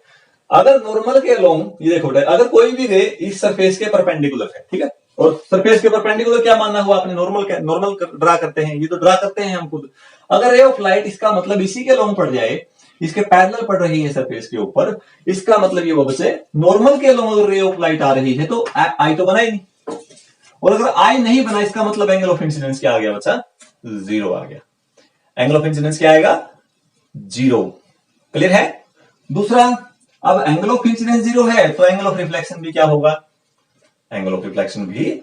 Speaker 1: अगर नॉर्मल के अलोंग, ये देखो अगर कोई भी रे इस सरफेस के परपेंडिकुलर है, ठीक है, और सरफेस के परपेंडिकुलर क्या मानना हुआ आपने, नॉर्मल ड्रा करते हैं, ये तो ड्रा करते हैं हम खुद। अगर रे ऑफ लाइट इसका मतलब इसी के अलोंग पड़ जाए, इसके पैरेलल पड़ रही है सरफेस के ऊपर, इसका मतलब ये बच्चे नॉर्मल के अलोंग अगर रे ऑफ लाइट आ रही है तो आई तो बना ही नहीं, और अगर आई नहीं बना इसका मतलब एंगल ऑफ इंसिडेंस क्या आ गया बच्चा, जीरो आ गया। एंगल ऑफ इंसिडेंस क्या आएगा, जीरो। क्लियर है। दूसरा, अब एंगल ऑफ इंसिडेंस जीरो है तो एंगल ऑफ रिफ्लेक्शन भी क्या होगा, एंगल ऑफ रिफ्लेक्शन भी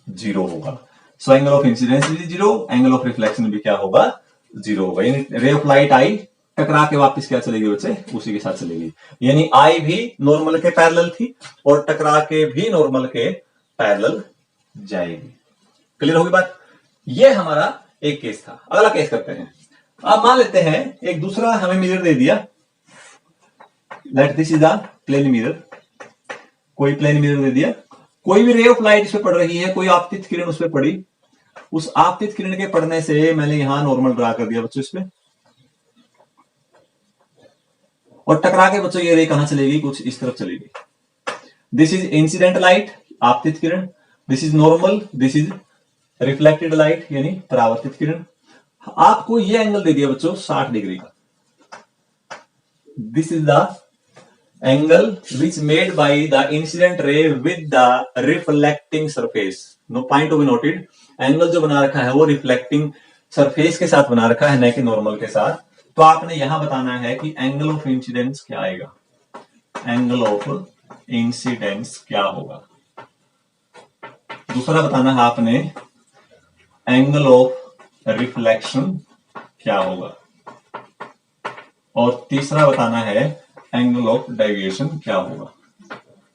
Speaker 1: जीरो होगा। सो एंगल ऑफ इंसिडेंस भी जीरो, एंगल ऑफ रिफ्लेक्शन भी क्या होगा, जीरो होगा। यानी रे ऑफ लाइट आई टकरा के वापस क्या चलेगी बच्चे, उसी के साथ चलेगी। यानी आई भी नॉर्मल के पैरेलल थी और टकरा के भी नॉर्मल के पैरेलल जाएगी। क्लियर होगी बात। ये हमारा एक केस था। अगला केस करते हैं। अब मान लेते हैं एक दूसरा हमें मिरर दे दिया, let this is a plane mirror, कोई प्लेन मिरर दे दिया, कोई भी रे ऑफ लाइट इस पे पड़ रही है, कोई आपतित किरण उस पे पड़ी, उस आपतित किरण के पड़ने से मैंने यहां नॉर्मल ड्रा कर दिया बच्चों इस पे, और टकरा के बच्चों ये रे कहां चलेगी, कुछ इस तरफ चलेगी। दिस इज इंसिडेंट लाइट, आपतित किरण, this is normal, this is reflected light यानी परावर्तित किरण। आपको ये एंगल दे दिया बच्चों 60 डिग्री का। This is the angle which made by the incident ray with the reflecting surface. No point to be noted, angle जो बना रखा है वो रिफ्लेक्टिंग सरफेस के साथ बना रखा है, न कि नॉर्मल के साथ। तो आपने यहां बताना है कि एंगल ऑफ इंसिडेंस क्या आएगा, एंगल ऑफ इंसिडेंस क्या होगा। दूसरा बताना है आपने एंगल ऑफ रिफ्लेक्शन क्या होगा, और तीसरा बताना है एंगल ऑफ डेविएशन क्या होगा।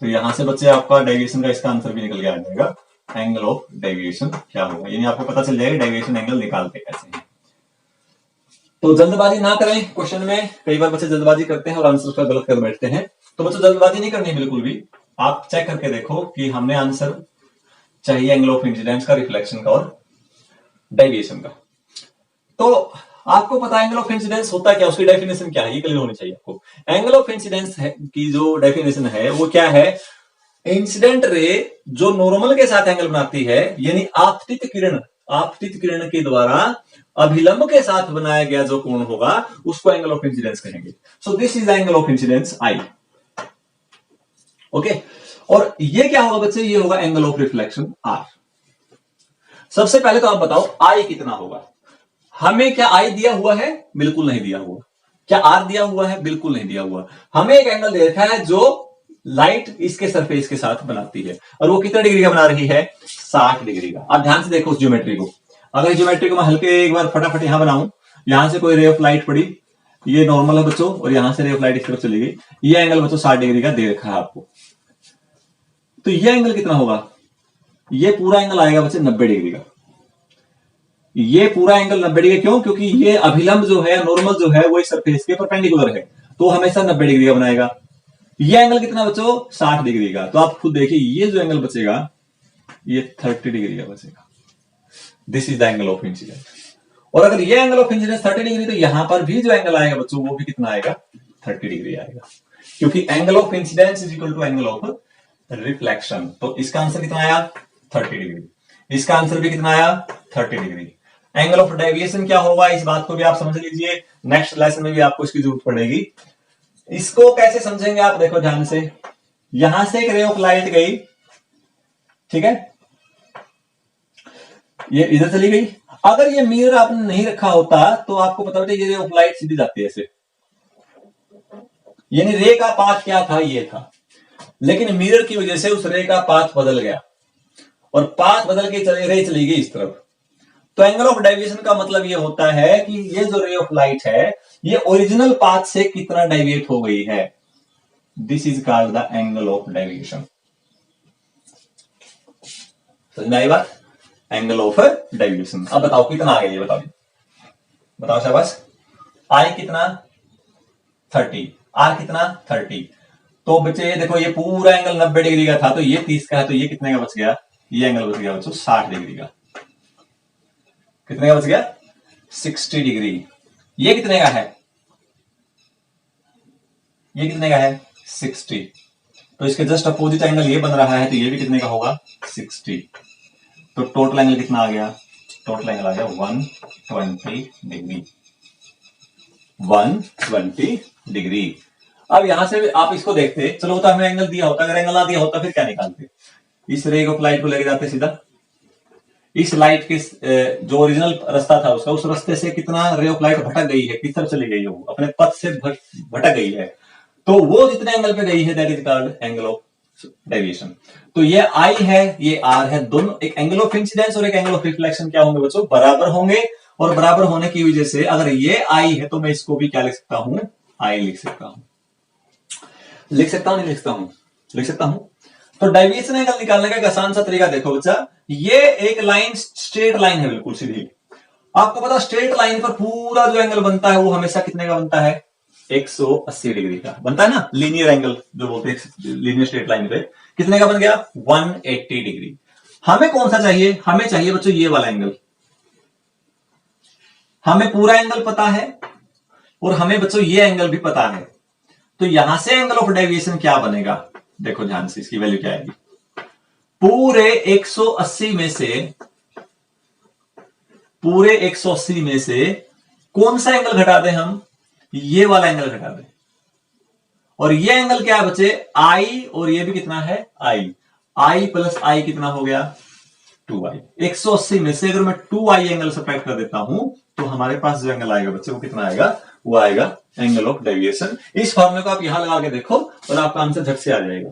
Speaker 1: तो यहां से बच्चे आपका डेविएशन का इसका आंसर भी निकल के आ जाएगा, एंगल ऑफ डेविएशन क्या होगा। यानी आपको पता चल जाएगा डेविएशन एंगल निकालते कैसे हैं। तो जल्दबाजी ना करें क्वेश्चन में, कई बार बच्चे जल्दबाजी करते हैं और आंसर का गलत कर बैठते हैं। तो बच्चों जल्दबाजी नहीं करनी बिल्कुल भी, आप चेक करके देखो कि हमने आंसर चाहिए एंगल ऑफ इंसिडेंस का, रिफ्लेक्शन का और डेविएशन का। तो आपको पता है एंगल ऑफ इंसिडेंस होता है क्या, उसकी डेफिनेशन क्या है, ये क्लियर होनी चाहिए आपको। एंगल ऑफ इंसिडेंस की जो डेफिनेशन है वो क्या है, इंसिडेंट रे जो नॉर्मल के साथ एंगल बनाती है, यानी आपतित किरण के द्वारा अभिलंब के साथ बनाया गया जो कोण होगा उसको एंगल ऑफ इंसिडेंस कहेंगे। So this is the angle of incidence I. Okay, और ये क्या होगा बच्चे, ये होगा एंगल ऑफ रिफ्लेक्शन आर। सबसे पहले तो आप बताओ आई कितना होगा। हमें क्या आई दिया हुआ है, बिल्कुल नहीं दिया हुआ। क्या आर दिया हुआ है, बिल्कुल नहीं दिया हुआ। हमें एक एंगल दे रखा है जो लाइट इसके सरफेस के साथ बनाती है, और वो कितने डिग्री का बना रही है, 60 डिग्री का। आप ध्यान से देखो उस ज्योमेट्री को। अगर ज्योमेट्री को मैं हल्के एक बार फटाफट यहां बनाऊं, यहां से कोई रे ऑफ लाइट पड़ी, ये नॉर्मल है बच्चों, और यहां से रे ऑफ लाइट इस तरफ चली गई, ये एंगल बच्चों 60 डिग्री का दे रखा है आपको। तो ये एंगल कितना होगा, ये पूरा एंगल आएगा बच्चे 90 डिग्री का। ये पूरा एंगल 90 डिग्री क्यों, क्योंकि ये अभिलंब जो है, नॉर्मल जो है वो इस सरफेस के परपेंडिकुलर है, तो हमेशा 90 डिग्री का बनाएगा। ये एंगल कितना बच्चों, 60 डिग्री का। तो आप खुद देखिए ये जो एंगल बचेगा ये 30 डिग्री का बचेगा। This is the angle of incidence. और अगर ये एंगल ऑफ इंसिडेंस 30 डिग्री, तो यहां पर भी जो एंगल आएगा बच्चों वो भी कितना आएगा, 30 डिग्री आएगा, क्योंकि angle of incidence is equal to angle of reflection. तो इसका आंसर कितना आया, 30 डिग्री। इसका आंसर भी कितना आया, 30 डिग्री। एंगल ऑफ डेविएशन क्या होगा, इस बात को भी आप समझ लीजिए, नेक्स्ट लेसन में भी आपको इसकी जरूरत पड़ेगी। इसको कैसे समझेंगे आप देखो ध्यान से। यहां से एक रे ऑफ लाइट गई, ठीक है, ये इधर चली गई, अगर ये मिरर आपने नहीं रखा होता तो आपको पता होता ये रे ऑफ लाइट सीधी जाती है ऐसे, यानी रे का पाथ क्या था, ये था। लेकिन मिरर की वजह से उस रे का पाथ बदल गया और पाथ बदल के रे चली गई इस तरफ। तो एंगल ऑफ डेविएशन का मतलब ये होता है कि ये जो रे ऑफ लाइट है ये ओरिजिनल पाथ से कितना डेविएट हो गई है। This is called the angle of deviation. समझ में आई बात? Angle of deviation. अब बताओ कितना आ गया, ये बताओ, बताओ शाबाश। आई कितना 30, आर कितना 30। तो बच्चे देखो ये पूरा एंगल 90 डिग्री का था, तो ये 30 का है, तो ये कितने का बच गया, ये एंगल बच गया बच्चों 60 डिग्री का। कितने का बच गया 60 डिग्री। ये कितने का है, ये कितने का है 60। तो इसके जस्ट अपोजिट एंगल ये बन रहा है, तो ये भी कितने का होगा 60। तो टोटल एंगल कितना आ गया, टोटल एंगल आ गया 120 डिग्री, 120 डिग्री। अब यहां से आप इसको देखते, चलो तो हमें एंगल दिया होता, अगर एंगल ना दिया होता फिर क्या निकालते, इस रे ऑफ लाइट को लेके जाते सीधा, इस लाइट के जो ओरिजिनल रास्ता था उसका, उस रास्ते से कितना रे ऑफ लाइट भटक गई है, किस तरफ चली गई है, वो अपने पथ से भटक गई है, तो वो जितने एंगल पे गई है that is called angle of deviation. तो ये आई है, ये आर है, दोनों एक एंगल ऑफ इंसिडेंस और एक एंगल ऑफ रिफ्लेक्शन क्या होंगे बच्चों, बराबर होंगे। और बराबर होने की वजह से अगर ये आई है तो मैं इसको भी क्या लिख सकता हूं, आई लिख सकता हूं, लिख सकता हूं नहीं लिख सकता हूं, लिख सकता हूं। तो डेविएशन एंगल निकालने का एक आसान सा तरीका देखो बच्चा, ये एक लाइन स्ट्रेट लाइन है बिल्कुल सीधी। आपको पता स्ट्रेट लाइन पर पूरा जो एंगल बनता है वो हमेशा कितने का बनता है, 180 डिग्री का बनता है ना। लीनियर एंगल जो बोलते हैं लीनियर स्ट्रेट लाइन पे कितने का बन गया 180 डिग्री। हमें कौन सा चाहिए, हमें चाहिए बच्चों ये वाला एंगल। हमें पूरा एंगल पता है और हमें बच्चों ये एंगल भी पता है। तो यहां से एंगल ऑफ डेविएशन क्या बनेगा, देखो ध्यान से, इसकी वैल्यू क्या आएगी, पूरे 180 में से, पूरे 180 में से कौन सा एंगल घटा दें हम, ये वाला एंगल घटा दें। और ये एंगल क्या है बच्चे, आई, और ये भी कितना है आई, आई प्लस आई कितना हो गया 2i। 180 में से अगर मैं 2i एंगल सब्ट्रैक्ट कर देता हूं तो हमारे पास जो एंगल आएगा बच्चे वो कितना आएगा, वो आएगा एंगल ऑफ डेविएशन। इस फॉर्मूले को आप यहां लगा के देखो और आपका आंसर झट से आ जाएगा।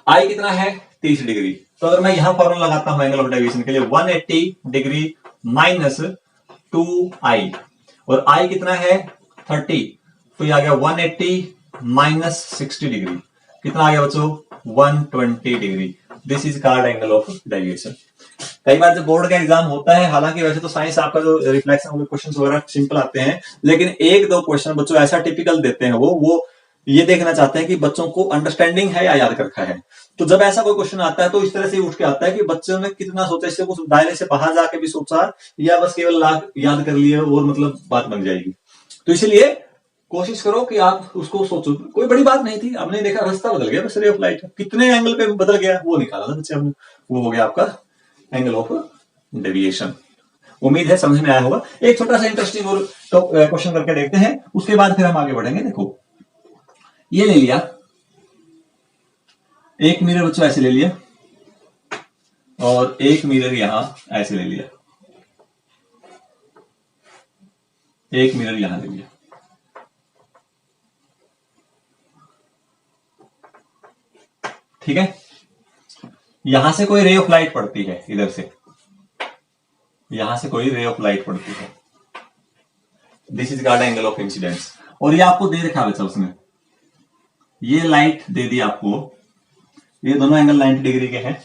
Speaker 1: आई कितना है 30 डिग्री, तो अगर मैं यहां फॉर्मूला लगाता हूं एंगल ऑफ डेविएशन के लिए 180 डिग्री माइनस 2i, और आई कितना है 30, तो ये आ गया 180 माइनस 60 डिग्री, कितना आ गया बच्चों 120 degree. This is called angle of deviation. कई बार जब बोर्ड का एग्जाम होता है, हालांकि वैसे तो साइंस आपका जो रिफ्लेक्शन क्वेश्चन वगैरह सिंपल आते हैं, लेकिन एक दो क्वेश्चन बच्चों ऐसा टिपिकल देते हैं, वो ये देखना चाहते हैं कि बच्चों को अंडरस्टैंडिंग है या याद कर रखा है। तो जब ऐसा कोई क्वेश्चन आता है तो इस तरह से उठ के आता है कि बच्चों ने कितना सोचा, इससे कुछ दायरे से बाहर जाके भी सोचा या बस केवल याद कर लिए और मतलब बात बन जाएगी। तो इसलिए कोशिश करो कि आप उसको सोचो, कोई बड़ी बात नहीं थी, हमने देखा रास्ता बदल गया बस रे ऑफ लाइट, कितने एंगल पे बदल गया वो निकाला था बच्चे हमने, वो हो गया आपका एंगल ऑफ डेविएशन। उम्मीद है समझ में आया होगा। एक छोटा सा इंटरेस्टिंग और तो क्वेश्चन करके देखते हैं, उसके बाद फिर हम आगे बढ़ेंगे। देखो ये ले लिया एक मिरर बच्चों, ऐसे ले लिया, और एक मिरर यहां ऐसे ले लिया, एक मिरर यहां ले लिया, ठीक है। यहां से कोई रे ऑफ लाइट पड़ती है, इधर से यहां से कोई रे ऑफ लाइट पड़ती है, this is called angle of incidence. और ये आपको दे रखा है उसने, ये लाइट दे दी आपको, ये दोनों एंगल 90 डिग्री के हैं,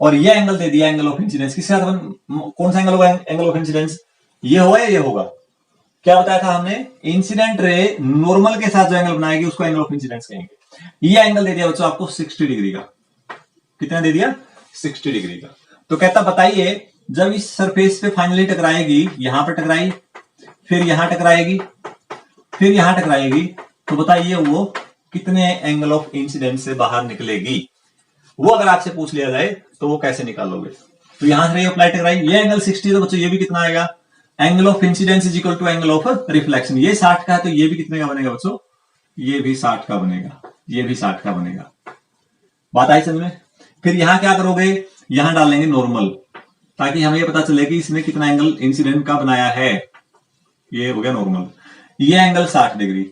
Speaker 1: और ये एंगल दे दिया एंगल ऑफ इंसिडेंस। किसके साथ, कौन सा एंगल होगा एंगल ऑफ इंसिडेंस, ये होगा या ये होगा, क्या बताया था हमने, इंसिडेंट रे नॉर्मल के साथ जो एंगल बनाएगी उसको एंगल ऑफ इंसिडेंस कहेंगे। ये एंगल दे दिया बच्चों आपको 60 डिग्री का, कितना दे दिया 60 डिग्री का। तो कहता बताइए जब इस सरफेस पे फाइनली टकराएगी, यहां पर टकराई, फिर यहां टकराएगी, फिर यहां टकराएगी, तो बताइए वो कितने एंगल ऑफ इंसिडेंस से बाहर निकलेगी। वो अगर आपसे पूछ लिया जाए तो वो कैसे निकालोगे। तो यहां से रे ऑफ लाइट टकराई, ये एंगल 60, तो बच्चों ये भी कितना आएगा, angle of incidence is equal to angle of reflection. ये 60 का है तो ये भी कितने का बनेगा बच्चों, ये भी 60 का बनेगा, ये भी 60 का बनेगा। बात आई समझ में। फिर यहां क्या करोगे, यहां डालेंगे नॉर्मल, ताकि हमें ये पता चले कि इसने कितना एंगल इंसिडेंट का बनाया है। ये हो गया नॉर्मल। ये एंगल 60 डिग्री,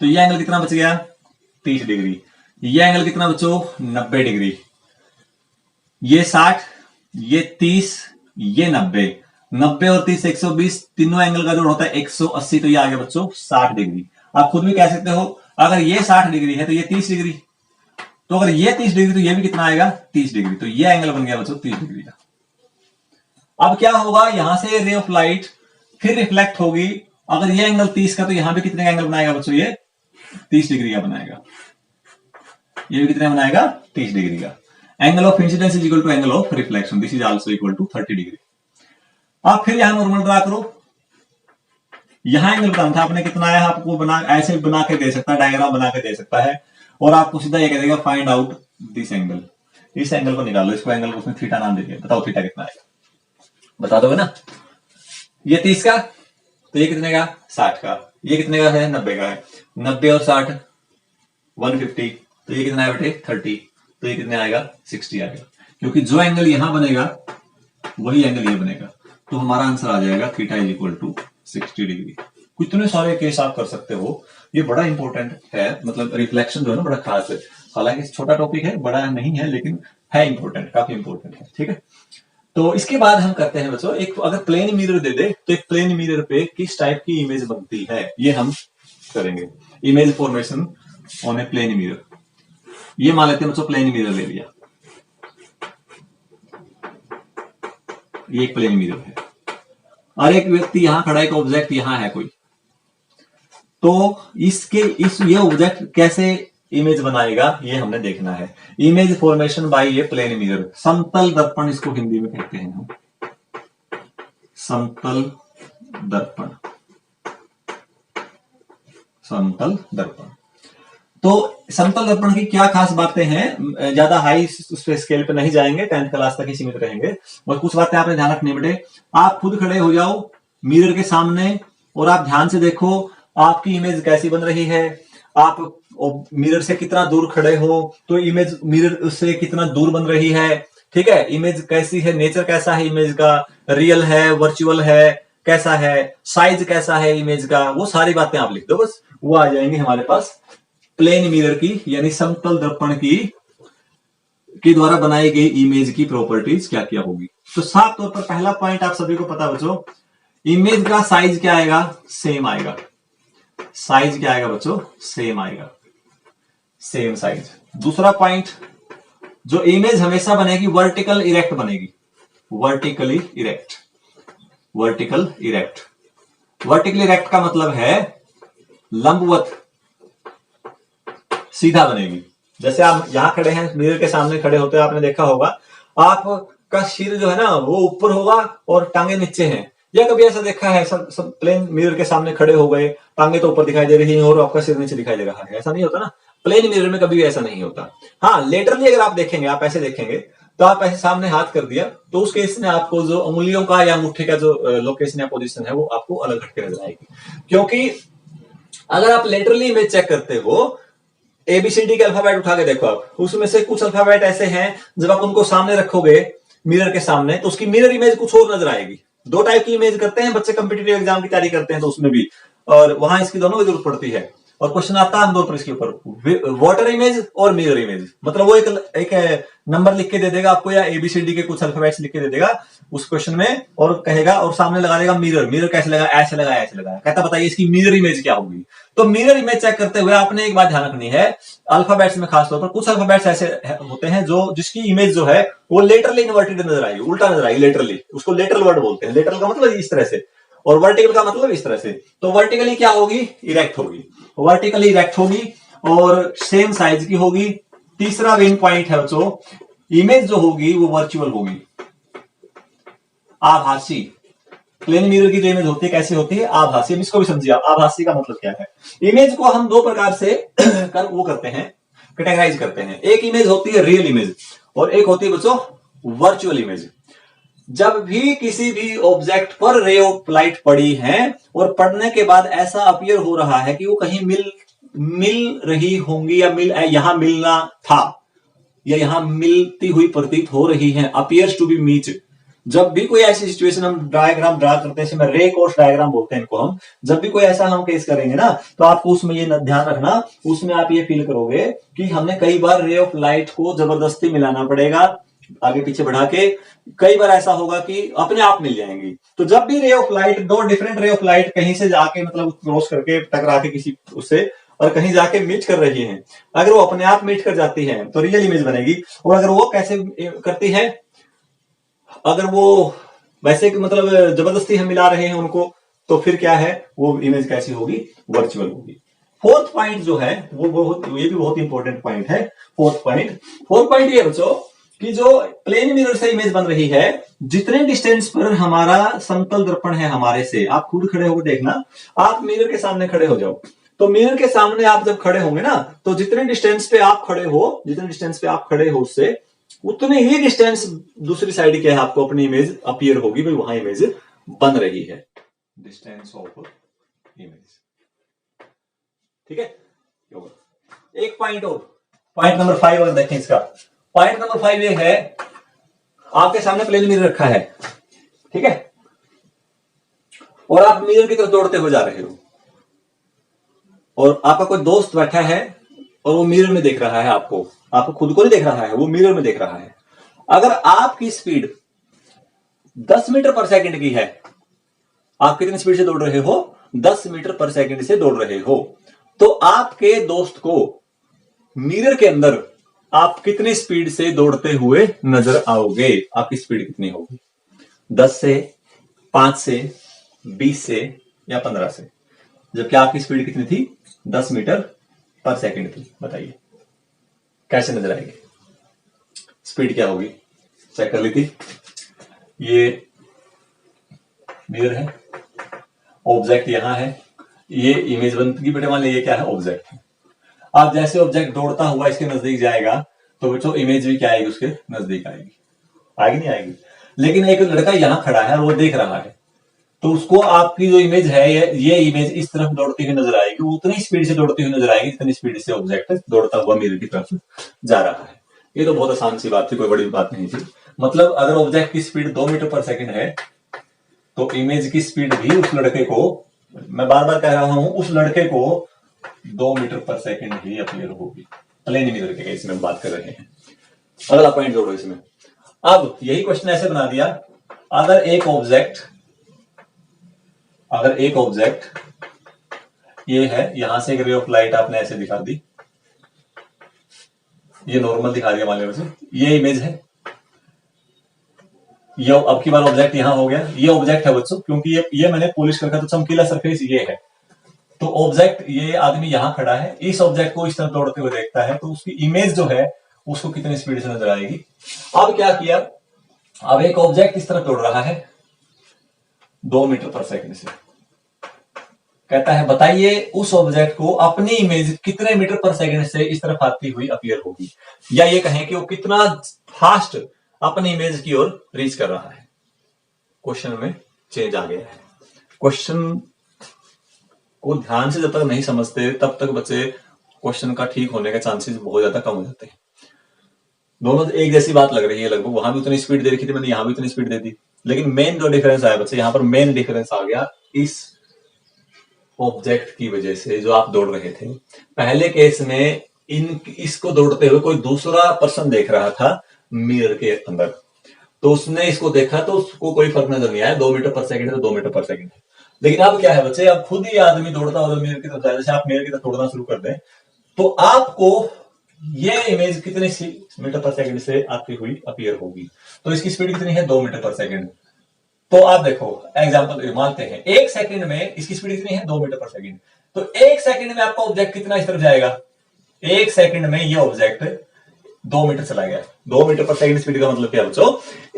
Speaker 1: तो ये एंगल कितना बच गया 30 डिग्री। ये एंगल कितना बचो 90 डिग्री। ये 60, ये 30, ये 90। 90 और 30 120, तीनों एंगल का जोड़ होता है 180, तो ये आ गया बच्चों 60 डिग्री। आप खुद भी कह सकते हो अगर ये 60 डिग्री है तो ये 30 डिग्री, तो अगर ये 30 डिग्री तो ये भी कितना आएगा 30 डिग्री। तो ये एंगल बन गया बच्चों 30 डिग्री का। अब क्या होगा, यहां से रे ऑफ लाइट फिर रिफ्लेक्ट होगी। अगर ये एंगल 30 का तो यहां भी कितने का एंगल बनाएगा बच्चों, ये 30 डिग्री का बनाएगा। ये भी कितने बनाएगा 30 डिग्री का। Angle of incidence is equal to angle of reflection, this is also equal to 30 degree. आप फिर यहां नॉर्मल ड्रा करो। यहां एंगल बताना था आपने कितना है, आपको बना ऐसे बना के दे सकता है, डायग्राम बना के दे सकता है, और आपको सीधा ये कह देगा फाइंड आउट दिस एंगल। इस एंगल को निकालो, इसको एंगल को उसने थीटा नाम दे दिया, बताओ थीटा कितना आएगा, बता दोगे ना। ये 30 का, तो ये कितने का 60 का, ये कितने का है 90 का है। 90 और 60 150, तो ये कितना है बेटे 30, तो ये कितने आएगा 60 आएगा। क्योंकि जो एंगल यहां बनेगा वही एंगल ये बनेगा, तो हमारा आंसर आ जाएगा theta is equal to 60 degree. कितने सारे केस आप कर सकते हो, ये बड़ा इंपॉर्टेंट है। मतलब रिफ्लेक्शन जो है ना बड़ा खास है, हालांकि छोटा टॉपिक है, बड़ा नहीं है, लेकिन है इंपॉर्टेंट, काफी इंपॉर्टेंट है। ठीक है, तो इसके बाद हम करते हैं बच्चों, एक अगर प्लेन मिरर दे दे तो एक प्लेन मिरर पे किस टाइप की इमेज बनती है ये हम करेंगे। Image formation on a plane mirror. ये मान लेते हैं बच्चों प्लेन मिरर ले लिया, ये एक प्लेन मिरर है, और एक व्यक्ति यहां खड़ा है, एक ऑब्जेक्ट यहां है कोई, तो ये ऑब्जेक्ट कैसे इमेज बनाएगा ये हमने देखना है। Image formation by a plane mirror. समतल दर्पण इसको हिंदी में कहते हैं हम, समतल दर्पण, समतल दर्पण। तो समतल दर्पण की क्या खास बातें हैं, ज्यादा हाई स्केल पे नहीं जाएंगे, 10th क्लास तक ही सीमित रहेंगे, और कुछ बातें आपने ध्यान रखनी बेटे। आप खुद खड़े हो जाओ मिरर के सामने और आप ध्यान से देखो आपकी इमेज कैसी बन रही है। आप मिरर से कितना दूर खड़े हो तो इमेज मिरर से कितना दूर बन रही है। ठीक है, इमेज कैसी है, नेचर कैसा है इमेज का, रियल है, वर्चुअल है, कैसा है, साइज कैसा है इमेज का, वो सारी बातें आप लिख दो, बस वो आ जाएंगे हमारे पास। प्लेन मिरर की यानी समतल दर्पण की द्वारा बनाई गई इमेज की प्रॉपर्टीज क्या क्या होगी। तो साफ तौर पर पहला पॉइंट आप सभी को पता बच्चों, इमेज का साइज क्या आएगा, सेम आएगा। साइज क्या आएगा बच्चों, सेम आएगा, सेम साइज। दूसरा पॉइंट, जो इमेज हमेशा बनेगी वर्टिकल इरेक्ट बनेगी, vertically erect. Vertical erect, vertical erect का मतलब है लंबवत, सीधा बनेगी। जैसे आप यहां खड़े हैं, मिरर के सामने खड़े होते हैं, आपने देखा होगा आपका सिर जो है ना वो ऊपर होगा और टांगे नीचे हैं। या कभी ऐसा देखा है सब प्लेन मिरर के सामने खड़े हो गए, टांगे तो ऊपर दिखाई दे रही हैं और आपका सिर नीचे दिखाई दे रहा है, ऐसा नहीं होता ना। प्लेन मिरर में कभी भी ऐसा नहीं होता। हाँ, लेटरली अगर आप देखेंगे, आप ऐसे देखेंगे तो आप ऐसे सामने हाथ कर दिया तो उस केस में आपको जो उंगलियों का या अंगूठे का जो लोकेशन या पोजीशन है वो आपको अलग हटके नजर आएगी। क्योंकि अगर आप लेटरली इमेज चेक करते हो, एबीसीडी के अल्फाबेट उठा के देखो आप, उसमें से कुछ अल्फाबेट ऐसे हैं जब आप उनको सामने रखोगे मिरर के सामने तो उसकी मिरर इमेज कुछ और नजर आएगी। दो टाइप की इमेज करते हैं बच्चे, कॉम्पिटिटिव एग्जाम की तैयारी करते हैं तो उसमें भी, और वहां इसकी दोनों की जरूरत पड़ती है। और क्वेश्चन आता है आमतौर पर इसके ऊपर, वाटर इमेज और मिरर इमेज। मतलब वो एक नंबर लिख के दे देगा आपको, या एबीसीडी के कुछ अल्फाबेट्स लिख के दे देगा उस क्वेश्चन में, और कहेगा और सामने लगा देगा मिरर। मिरर कैसे लगा, ऐसे लगा, ऐसे लगा, कहता बताइए इसकी मिरर इमेज क्या होगी। तो मिरर इमेज चेक करते हुए आपने एक बात ध्यान रखनी है, अल्फाबेट्स में खासतौर पर कुछ अल्फाबेट्स ऐसे होते हैं जो जिसकी इमेज जो है वो लेटरली इन्वर्टेड नजर आएगी, उल्टा नजर आएगी लेटरली, उसको लेटरल वर्ड बोलते हैं। लेटरल का मतलब इस तरह से, और वर्टिकल का मतलब इस तरह से। तो वर्टिकली क्या होगी, इरेक्ट होगी, वर्टिकली इरेक्ट होगी और सेम साइज की होगी। तीसरा मेन पॉइंट है बच्चों, इमेज जो होगी वो वर्चुअल होगी, आभासी। प्लेन मिरर की जो इमेज होती है कैसी होती है, आभासी। इसको भी समझिए आप, आभासी का मतलब क्या है। इमेज को हम दो प्रकार से करते हैं, कैटेगराइज करते हैं। एक इमेज होती है रियल इमेज और एक होती है बच्चों वर्चुअल इमेज। जब भी किसी भी ऑब्जेक्ट पर रे ऑफ लाइट पड़ी है और पड़ने के बाद ऐसा अपीयर हो रहा है कि वो कहीं मिल रही होंगी या यहां मिलना था या यहां मिलती हुई प्रतीत हो रही है, अपीयर्स टू बी मीट, जब भी कोई ऐसी सिचुएशन हम डायग्राम ड्रा करते हैं, इसमें रे कोर्स डायग्राम बोलते हैं इनको हम, जब भी कोई ऐसा हम केस करेंगे ना, तो आपको उसमें ये ध्यान रखना, उसमें आप ये फील करोगे कि हमने कई बार रे ऑफ लाइट को जबरदस्ती मिलाना पड़ेगा, आगे पीछे बढ़ा के। कई बार ऐसा होगा कि अपने आप मिल जाएंगी। तो जब भी रे ऑफ लाइट, दो डिफरेंट रे ऑफ लाइट कहीं से जाके मतलब क्रॉस करके टकरा के किसी उससे और कहीं जाके मीट कर रही हैं, अगर वो अपने आप मीट कर जाती हैं तो रियल इमेज बनेगी। और अगर वो कैसे करती है, अगर वो वैसे मतलब जबरदस्ती हम मिला रहे हैं उनको, तो फिर क्या है, वो इमेज कैसी होगी, वर्चुअल होगी। फोर्थ पॉइंट जो है वो ये भी बहुत इंपॉर्टेंट पॉइंट है। फोर्थ पॉइंट ये बच्चों कि जो प्लेन मिरर से इमेज बन रही है, जितने डिस्टेंस पर हमारा समतल दर्पण है हमारे से, आप खुद खड़े होकर देखना, आप मिरर के सामने खड़े हो जाओ, तो मिरर के सामने आप जब खड़े होंगे ना, तो जितने डिस्टेंस पे आप खड़े हो उससे उतने ही डिस्टेंस दूसरी साइड के है, आपको अपनी इमेज अपीयर होगी, भाई वहां इमेज बन रही है, डिस्टेंस ऑफ इमेज। ठीक है, एक पॉइंट और, पॉइंट नंबर 5 अगर देखें इसका, पॉइंट नंबर 5 ये है, आपके सामने प्लेन मिरर रखा है, ठीक है, और आप मिरर की तरफ दौड़ते हुए जा रहे हो, और आपका कोई दोस्त बैठा है और वो मिरर में देख रहा है आपको खुद को नहीं देख रहा है, वो मिरर में देख रहा है। अगर आपकी स्पीड 10 मीटर पर सेकंड की है, आप कितनी स्पीड से दौड़ रहे हो, 10 मीटर पर सेकंड से दौड़ रहे हो, तो आपके दोस्त को मिरर के अंदर आप कितनी स्पीड से दौड़ते हुए नजर आओगे, आपकी स्पीड कितनी होगी, 10 से, 5 से, 20 से या 15 से, जबकि आपकी स्पीड कितनी थी, 10 मीटर पर सेकंड थी। बताइए कैसे नजर आएगी, स्पीड क्या होगी, चेक कर ली थी। ये मिरर है, ऑब्जेक्ट यहां है, ये इमेज बनती बेटे, मान लीजिए क्या है, ऑब्जेक्ट है। आप जैसे ऑब्जेक्ट दौड़ता हुआ इसके नजदीक जाएगा, तो बच्चों इमेज भी क्या आएगी, उसके नजदीक आएगी नहीं आएगी। लेकिन एक लड़का यहां खड़ा है और वो देख रहा है, तो उसको आपकी जो इमेज है, ये इमेज इस तरफ दौड़ती हुई नजर आएगी, उतनी स्पीड से दौड़ती हुई नजर आएगी जितनी स्पीड से ऑब्जेक्ट दौड़ता हुआ मिरर की तरफ जा रहा है। ये तो बहुत आसान सी बात थी, कोई बड़ी बात नहीं थी। मतलब अगर ऑब्जेक्ट की स्पीड 2 मीटर पर सेकंड है, तो इमेज की स्पीड भी उस लड़के को, मैं बार बार कह रहा हूं, उस लड़के को 2 मीटर पर सेकंड ही अपीयर होगी। प्लेन मिरर के केस में बात कर रहे हैं। अगला पॉइंट जोड़ो इसमें। अब यही क्वेश्चन ऐसे बना दिया, अगर एक ऑब्जेक्ट ये है, यहां से एक रे ऑफ लाइट आपने ऐसे दिखा दी, ये नॉर्मल दिखा दिया मान लीजिए, ये इमेज है, ये अब की बार ऑब्जेक्ट यहां हो गया, ये ऑब्जेक्ट है बच्चों, क्योंकि ये मैंने पॉलिश करके तो चमकीला सरफेस ये है, तो ऑब्जेक्ट, ये आदमी यहां खड़ा है, इस ऑब्जेक्ट को इस तरफ दौड़ते हुए देखता है, तो उसकी इमेज जो है उसको कितनी स्पीड से नजर आएगी। अब क्या किया, अब एक ऑब्जेक्ट इस तरफ दौड़ रहा है 2 मीटर पर सेकंड से, कहता है बताइए उस ऑब्जेक्ट को अपनी इमेज कितने मीटर पर सेकंड से इस तरफ आती हुई अपीयर होगी, या ये कहें कि वो कितना फास्ट अपनी इमेज की ओर रीच कर रहा है। क्वेश्चन में चेंज आ गया है। क्वेश्चन को ध्यान से जब तक नहीं समझते, तब तक बच्चे क्वेश्चन का ठीक होने के चांसेस बहुत ज्यादा कम हो जाते हैं। दोनों एक जैसी बात लग रही है लगभग, वहां भी उतनी स्पीड दे रखी थी मैंने, यहां भी उतनी स्पीड दे दी, लेकिन मेन जो डिफरेंस आया बच्चे, यहां पर मेन डिफरेंस आ गया इस ऑब्जेक्ट की वजह से जो आप दौड़ रहे थे। पहले केस में इसको दौड़ते हुए कोई दूसरा पर्सन देख रहा था मिरर के अंदर, तो उसने इसको देखा तो उसको कोई फर्क नजर नहीं आया, 2 मीटर पर सेकंड है तो 2 मीटर पर सेकंड है। लेकिन अब क्या है बच्चे, अब खुद ही आदमी दौड़ता हुआ मिरर की तरफ जाए, जैसे आप मिरर की तरफ दौड़ना शुरू कर दें, तो आपको ये इमेज कितने मीटर पर सेकंड से आती हुई अपीयर होगी। तो इसकी स्पीड कितनी है, 2 मीटर पर सेकंड। तो आप देखो एग्जांपल मानते हैं 1 सेकंड में इसकी स्पीड कितनी है, 2 मीटर पर सेकंड। तो 1 सेकंड में आपका ऑब्जेक्ट कितना इस तरफ जाएगा, 1 सेकंड में ये ऑब्जेक्ट 2 मीटर चला गया। 2 मीटर पर सेकंड स्पीड का मतलब क्या बच्चों,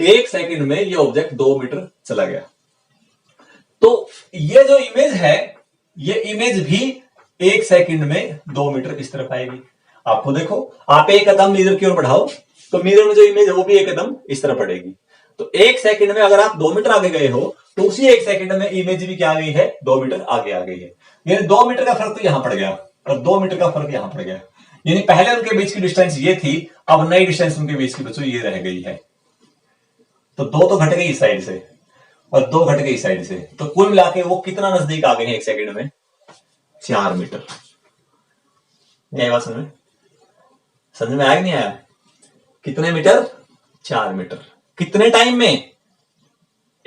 Speaker 1: 1 सेकंड में ये ऑब्जेक्ट 2 मीटर चला गया। तो ये जो इमेज है, ये इमेज भी 1 सेकंड में 2 मीटर इस तरफ आएगी। आपको देखो, आप एक कदम मिरर की ओर बढ़ाओ, तो मिरर में जो इमेज है वो भी एक कदम इस तरफ बढ़ेगी। तो 1 सेकंड में अगर आप 2 मीटर आगे गए हो, तो उसी 1 सेकंड में इमेज भी क्या आ गई है, 2 मीटर आगे आ गई है। यानी 2 मीटर का फर्क तो यहां पड़ गया और 2 मीटर का फर्क यहां पड़ गया। यानी पहले उनके बीच की डिस्टेंस ये थी, अब नई डिस्टेंस उनके बीच की बच्चों ये रह गई है। तो 2 तो घट गई इस साइड से और 2 घट गई इस साइड से, तो कुल मिला के वो कितना नजदीक आ गए हैं 1 सेकंड में? 4 मीटर। यही बात समझ में आया कि नहीं आया? कितने मीटर? 4 मीटर। कितने टाइम में?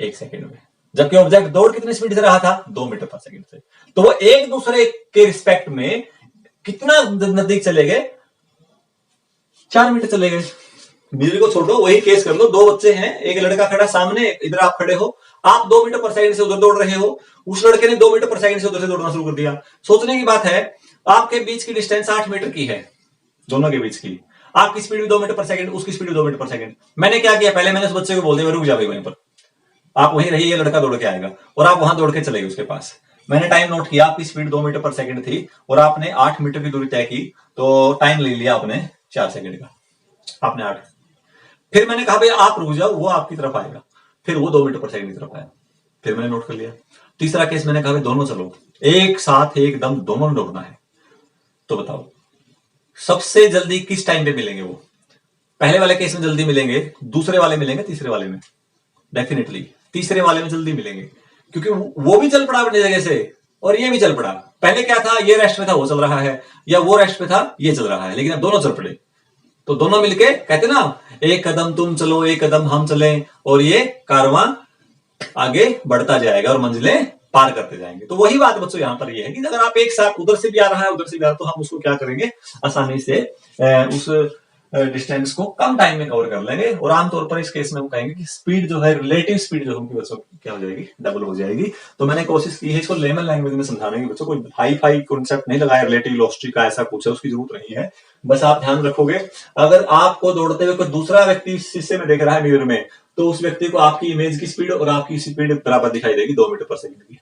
Speaker 1: 1 सेकंड में। जबकि ऑब्जेक्ट दौड़ कितनी स्पीड से रहा था? 2 मीटर पर सेकंड से। तो वो एक दूसरे के रिस्पेक्ट में कितना नजदीक चले गए? 4 मीटर चले गए। बिजली को छोड़ो, वही केस कर लो, 2 बच्चे हैं, एक लड़का खड़ा सामने, इधर आप खड़े हो, आप 2 मीटर पर सेकंड से उधर दौड़ रहे हो, उस लड़के ने 2 मीटर पर सेकंड से उधर से दौड़ना शुरू कर दिया। सोचने की बात है, आपके बीच की डिस्टेंस 8 मीटर की है, दोनों के बीच की। आपकी स्पीड भी 2 मीटर पर सेकंड, उसकी स्पीड भी 2 मीटर पर सेकंड। मैंने क्या किया, पहले मैंने उस बच्चे को बोल दिया रुक जा भाई वहीं पर, आप वहीं रहिए, ये लड़का दौड़ के आएगा, और आप वहां दौड़ के चले गए उसके पास। मैंने टाइम नोट किया, आपकी स्पीड 2 मीटर पर सेकंड थी और आपने 8 मीटर की दूरी तय की, तो टाइम ले लिया आपने 4 सेकंड का, आपने 8। फिर मैंने कहा भाई आप रुक जाओ, वो आपकी तरफ आएगा, फिर वो 2 मीटर पर सेकंड की तरफ आया, फिर मैंने नोट कर लिया। तीसरा केस मैंने कहा भाई दोनों चलो, एक साथ एकदम दोनों ने दौड़ना है, तो बताओ सबसे जल्दी किस टाइम पे मिलेंगे? वो पहले वाले केस में जल्दी मिलेंगे, दूसरे वाले मिलेंगे तीसरे वाले में? डेफिनेटली तीसरे वाले में जल्दी मिलेंगे, क्योंकि वो भी चल पड़ा अपनी जगह से और ये भी चल पड़ा। पहले क्या था, ये रेस्ट पे था वो चल रहा है, या वो रेस्ट पे था ये चल रहा है, लेकिन अब दोनों चल पड़े, तो दोनों मिलके कहते ना, एक कदम तुम चलो एक कदम हम चलें, और ये कारवां आगे बढ़ता जाएगा और मंजिलें पार करते जाएंगे। तो वही बात बच्चों यहां पर ये है कि अगर आप एक साथ उधर से भी आ रहा है उधर से भी आ रहा है, तो हम उसको क्या करेंगे, आसानी से उस डिस्टेंस को कम टाइम में कवर कर लेंगे। और आमतौर पर इस केस में हम कहेंगे कि स्पीड जो है, रिलेटिव स्पीड जो होगी बच्चों क्या हो जाएगी, डबल हो जाएगी। तो मैंने कोशिश की है इसको लेमन लैंग्वेज में समझाने की बच्चों, कोई हाई फाई कॉन्सेप्ट नहीं लगाया, रिलेटिव वेलोसिटी का ऐसा कुछ है, उसकी जरूरत नहीं है। बस आप ध्यान रखोगे, अगर आपको दौड़ते हुए कोई दूसरा व्यक्ति शीशे में देख रहा है मिरर में, तो उस व्यक्ति को आपकी इमेज की स्पीड और आपकी स्पीड बराबर दिखाई देगी 2 मीटर पर सेकंड की।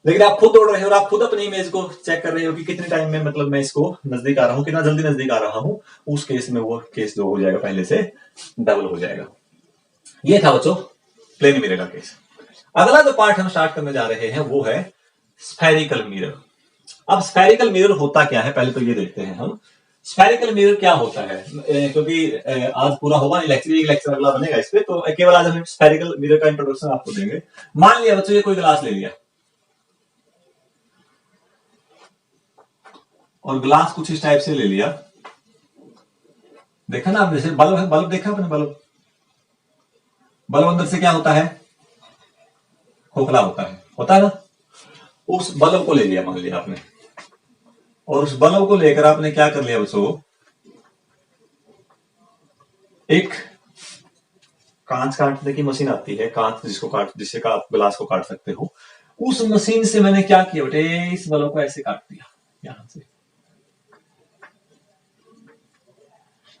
Speaker 1: लेकिन आप खुद दौड़ रहे हो और आप खुद अपनी इमेज को चेक कर रहे हो कि कितने टाइम में मतलब मैं इसको नजदीक आ रहा हूं, कितना जल्दी नजदीक आ रहा हूं, उस केस में वो केस जो हो जाएगा पहले से डबल हो जाएगा। ये था बच्चों प्लेन मिरर का केस। अगला जो पार्ट हम स्टार्ट करने जा रहे हैं वो है स्फेरिकल मिरर। अब स्फेरिकल मिरर होता क्या है, पहले तो ये देखते हैं हम स्फेरिकल मिरर क्या होता है, क्योंकि आज पूरा होगा नहीं, लेक्चर अगला बनेगा इस पे, तो केवल आज हम स्फेरिकल मिरर का इंट्रोडक्शन आपको देंगे। मान लिया बच्चों ये कोई ग्लास ले लिया और ग्लास कुछ इस टाइप से ले लिया, देखा ना आप, जैसे बल्ब है, बल्ब देखा आपने, बल्ब अंदर से क्या होता है, खोखला होता है ना। उस बल्ब को ले लिया मान लिया आपने, और उस बल्ब को लेकर आपने क्या कर लिया बच्चों, एक कांच काटने की मशीन आती है, कांच जिससे का आप ग्लास को काट सकते हो, उस मशीन से मैंने क्या किया बेटे, इस बल्ब को ऐसे काट दिया यहां से,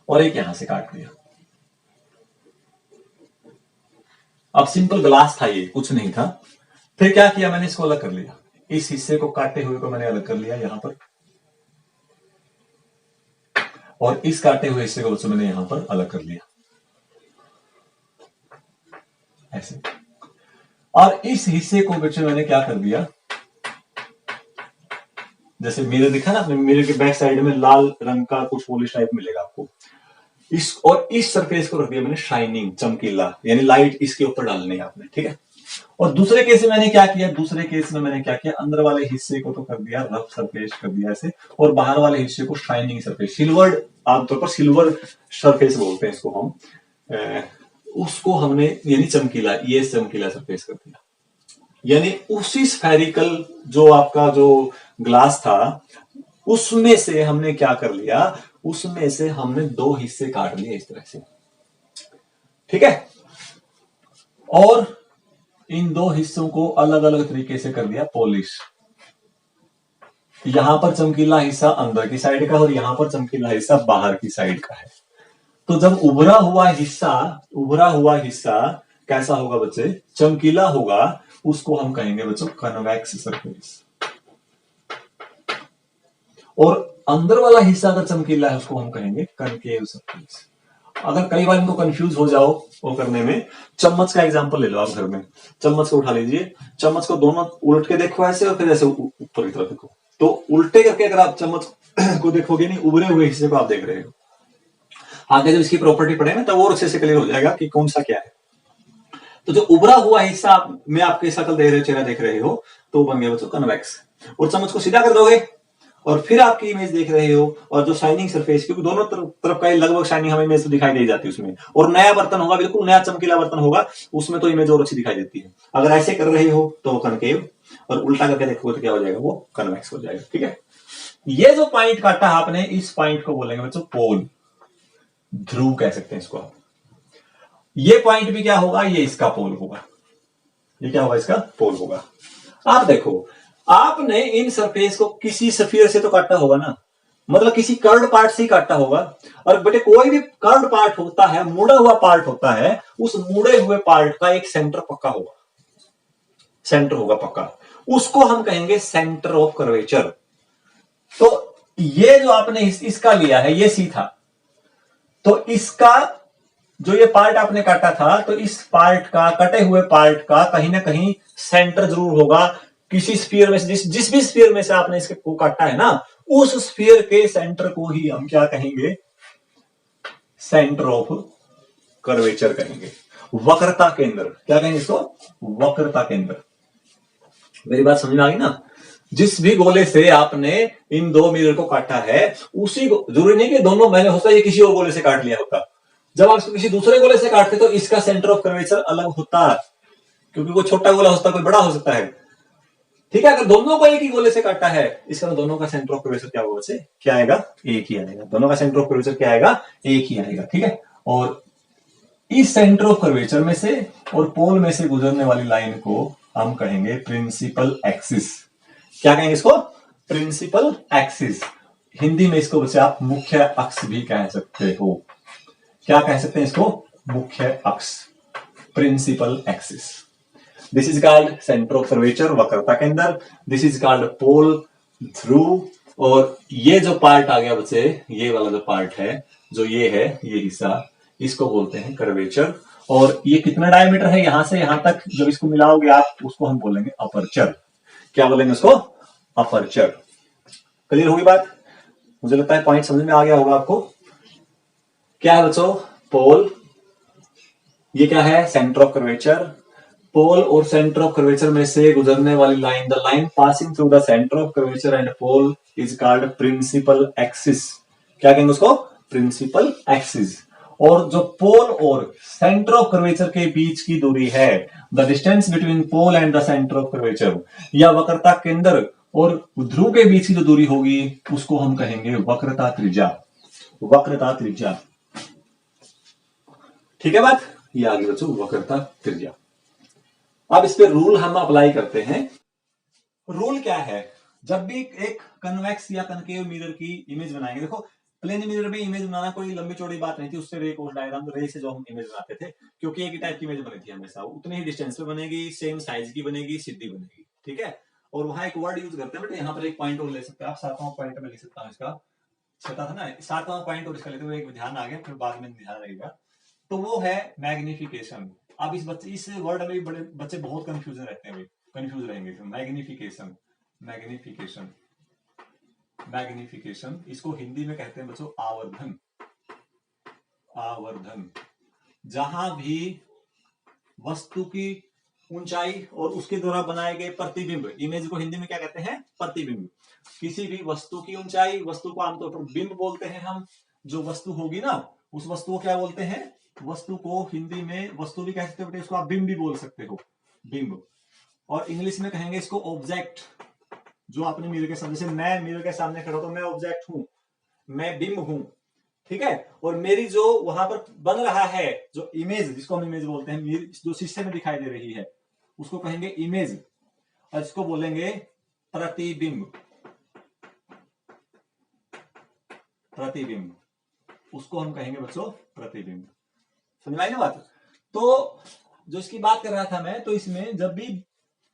Speaker 1: और एक यहां से काट दिया। अब सिंपल ग्लास था ये, कुछ नहीं था। फिर क्या किया मैंने, इसको अलग कर लिया, इस हिस्से को काटे हुए को मैंने अलग कर लिया यहां पर, और इस काटे हुए हिस्से को बच्चों मैंने यहां पर अलग कर लिया ऐसे। और इस हिस्से को बच्चों मैंने क्या कर दिया, जैसे मिरर दिखा ना आपने, मिरर के बैक साइड में लाल रंग का कुछ पॉलिश टाइप मिलेगा आपको, इस सरफेस को रख दिया मैंने शाइनिंग, चमकीला, यानी लाइट इसके ऊपर डालनी है आपने, ठीक है। और दूसरे केस में मैंने क्या किया, दूसरे केस में मैंने क्या किया, अंदर वाले हिस्से को तो कर दिया रफ सरफेस कर दिया ऐसे, और बाहर वाले हिस्से को शाइनिंग सरफेस, सिल्वर, आमतौर पर सिल्वर सरफेस बोलते हैं इसको हम, उसको हमने यानी चमकीला, ये चमकीला सरफेस कर दिया। यानी उसी स्फेरिकल जो आपका जो ग्लास था उसमें से हमने क्या कर लिया, उसमें से हमने 2 हिस्से काट लिए इस तरह से, ठीक है। और इन 2 हिस्सों को अलग अलग तरीके से कर दिया पॉलिश। यहां पर चमकीला हिस्सा अंदर की साइड का और यहां पर चमकीला हिस्सा बाहर की साइड का है। तो जब उभरा हुआ हिस्सा कैसा होगा बच्चे, चमकीला होगा, उसको हम कहेंगे बच्चों कन्वेक्स सरफेस। और अंदर वाला हिस्सा अगर चमकीला है उसको हम कहेंगे कनकेव सरफेस। अगर कई बार इनको कंफ्यूज हो जाओ वो करने में, चम्मच का एग्जांपल ले लो आप घर में, चम्मच को उठा लीजिए, चम्मच को दोनों उलट के देखो ऐसे, और फिर ऐसे ऊपर की तरफ देखो, तो उल्टे करके अगर आप चम्मच को देखोगे नहीं, उभरे हुए हिस्से को आप देख रहे हो, आगे जब इसकी प्रॉपर्टी पढ़ेगा तब और अच्छे से क्लियर हो जाएगा कि कौन सा क्या है। तो जो उभरा हुआ हिस्सा में आपके शकल देख रहे हो, चेहरा देख रहे हो, तो बन गया बच्चों कन्वेक्स। और चम्मच को सीधा कर दोगे और फिर आपकी इमेज देख रहे हो, और जो शाइनिंग सरफेस, क्योंकि दोनों तरफ का लगभग शाइनिंग हमें इमेज तो दिखाई दे जाती है उसमें, और नया बर्तन होगा, बिल्कुल नया चमकीला बर्तन होगा, उसमें तो इमेज और अच्छी दिखाई देती है। अगर ऐसे कर रहे हो तो कनकेव, और उल्टा करके देखोगे तो क्या हो जाएगा, वो कन्वेक्स हो जाएगा। ठीक है, ये जो पॉइंट काटा आपने, इस पॉइंट को बोलेंगे बच्चों पोल, ध्रुव कह सकते हैं इसको आप। ये पॉइंट भी क्या होगा, ये इसका पोल होगा, ये क्या होगा, इसका पोल होगा। आप देखो, आपने इन सरफेस को किसी स्फीयर से तो काटा होगा ना, मतलब किसी कर्ड पार्ट से ही काटा होगा। और बेटे कोई भी कर्ड पार्ट होता है, मुड़ा हुआ पार्ट होता है, उस मुड़े हुए पार्ट का एक सेंटर पक्का होगा, सेंटर होगा पक्का, उसको हम कहेंगे सेंटर ऑफ कर्वेचर। तो ये जो आपने इसका लिया है, ये सी था, तो इसका जो ये पार्ट आपने काटा था, तो इस पार्ट का, कटे हुए पार्ट का कहीं ना कहीं सेंटर जरूर होगा किसी स्फीयर में से, जिस भी स्फीयर में से आपने इसके को काटा है ना, उस स्फीयर के सेंटर को ही हम क्या कहेंगे, सेंटर ऑफ कर्वेचर कहेंगे, वक्रता केंद्र। क्या कहेंगे इसको, वक्रता केंद्र। मेरी बात समझ में आ गई ना। जिस भी गोले से आपने इन दो मिरर को काटा है, उसी को, जरूरी नहीं कि दोनों मैंने होता ये किसी और गोले से काट लिया होता, जब आप इसको किसी दूसरे गोले से काटते तो इसका सेंटर ऑफ कर्वेचर अलग होता, क्योंकि कोई छोटा गोला हो सकता है, कोई बड़ा हो सकता है। ठीक है, अगर दोनों को एक ही गोले से काटा है, इसका तो दोनों का सेंटर ऑफ कर्वेचर क्या होगा, क्या आएगा, एक ही आएगा। दोनों का सेंटर ऑफ कर्वेचर क्या आएगा, एक ही आएगा। ठीक है, और इस सेंटर ऑफ कर्वेचर में से और पोल में से गुजरने वाली लाइन को हम कहेंगे प्रिंसिपल एक्सिस। क्या कहेंगे इसको, प्रिंसिपल एक्सिस। हिंदी में इसको बच्चे आप मुख्य अक्ष भी कह सकते हो। क्या कह सकते हैं इसको, मुख्य अक्ष, principal axis. This is called centre of curvature, वक्रता केंद्र। दिस इज कॉल्ड पोल, ध्रुव। और ये जो पार्ट आ गया बच्चे, ये वाला जो पार्ट है, जो ये है, ये हिस्सा, इसको बोलते हैं कर्वेचर। और ये कितना डायमीटर है, यहां से यहां तक जब इसको मिलाओगे आप, उसको हम बोलेंगे अपर्चर। क्या बोलेंगे उसको, अपर्चर। क्लियर होगी बात, मुझे लगता है पॉइंट समझ में आ गया होगा आपको। क्या है बच्चों, पोल, ये क्या है, सेंटर ऑफ कर्वेचर। पोल और सेंटर ऑफ कर्वेचर में से गुजरने वाली line, the line passing through the centre of curvature and pole is called principal axis. क्या कहेंगे उसको, प्रिंसिपल एक्सिस। और जो पोल और सेंटर ऑफ कर्वेचर के बीच की दूरी है, the distance between pole and the centre of curvature, या वक्रता केंद्र और ध्रुव के बीच की जो दूरी होगी, उसको हम कहेंगे वक्रता त्रिज्या, वक्रता त्रिज्या। ठीक है बात, ये आगे बच्चों वक्रता त्रिज्या। अब इस पे रूल हम अप्लाई करते हैं। रूल क्या है, जब भी एक कन्वेक्स या कनकेव मिरर की इमेज बनाएंगे, देखो प्लेन मिरर में इमेज बनाना कोई लंबी चौड़ी बात नहीं थी, उससे रे कोस डायग्राम, रे से जो हम इमेज बनाते थे, क्योंकि एक ही टाइप की इमेज बनी थी हमेशा, उतने ही डिस्टेंस पे बनेगी, सेम साइज की बनेगी, सीधी बनेगी। ठीक है, और वहां एक वर्ड यूज करते हैं बेटे, यहाँ पर एक पॉइंट और ले सकते हैं आप, 7वां पॉइंट में लिख सकता हूँ इसका, छठा था ना, 7वां पॉइंट और इसका लेते हुए एक ध्यान आ गया, फिर बाद में ध्यान रहेगा, तो वो है मैग्निफिकेशन। अब इस वर्ड में भी बड़े बच्चे बहुत कंफ्यूजन रहते हैं, कंफ्यूज रहेंगे। मैग्निफिकेशन, मैग्निफिकेशन, मैग्निफिकेशन, इसको हिंदी में कहते हैं बच्चों आवर्धन, आवर्धन। जहां भी वस्तु की ऊंचाई और उसके द्वारा बनाए गए प्रतिबिंब, इमेज को हिंदी में क्या कहते हैं, प्रतिबिंब। किसी भी वस्तु की ऊंचाई, वस्तु को आमतौर पर बिंब बोलते हैं हम, जो वस्तु होगी ना, उस वस्तु को क्या बोलते हैं, वस्तु को हिंदी में वस्तु भी कह सकते हो बेटे, इसको आप बिंब भी बोल सकते हो, बिंब। और इंग्लिश में कहेंगे इसको ऑब्जेक्ट। जो आपने मिरर के सामने, जैसे मैं मिरर के सामने खड़ा तो मैं ऑब्जेक्ट हूं, मैं बिंब हूं। ठीक है, और मेरी जो वहां पर बन रहा है, जो इमेज, जिसको हम इमेज बोलते हैं, जो शीशे में दिखाई दे रही है, उसको कहेंगे इमेज, और इसको बोलेंगे प्रतिबिंब, प्रतिबिंब, उसको हम कहेंगे बच्चों प्रतिबिंब। समझ आई ना बात। तो जो इसकी बात कर रहा था मैं, तो इसमें जब भी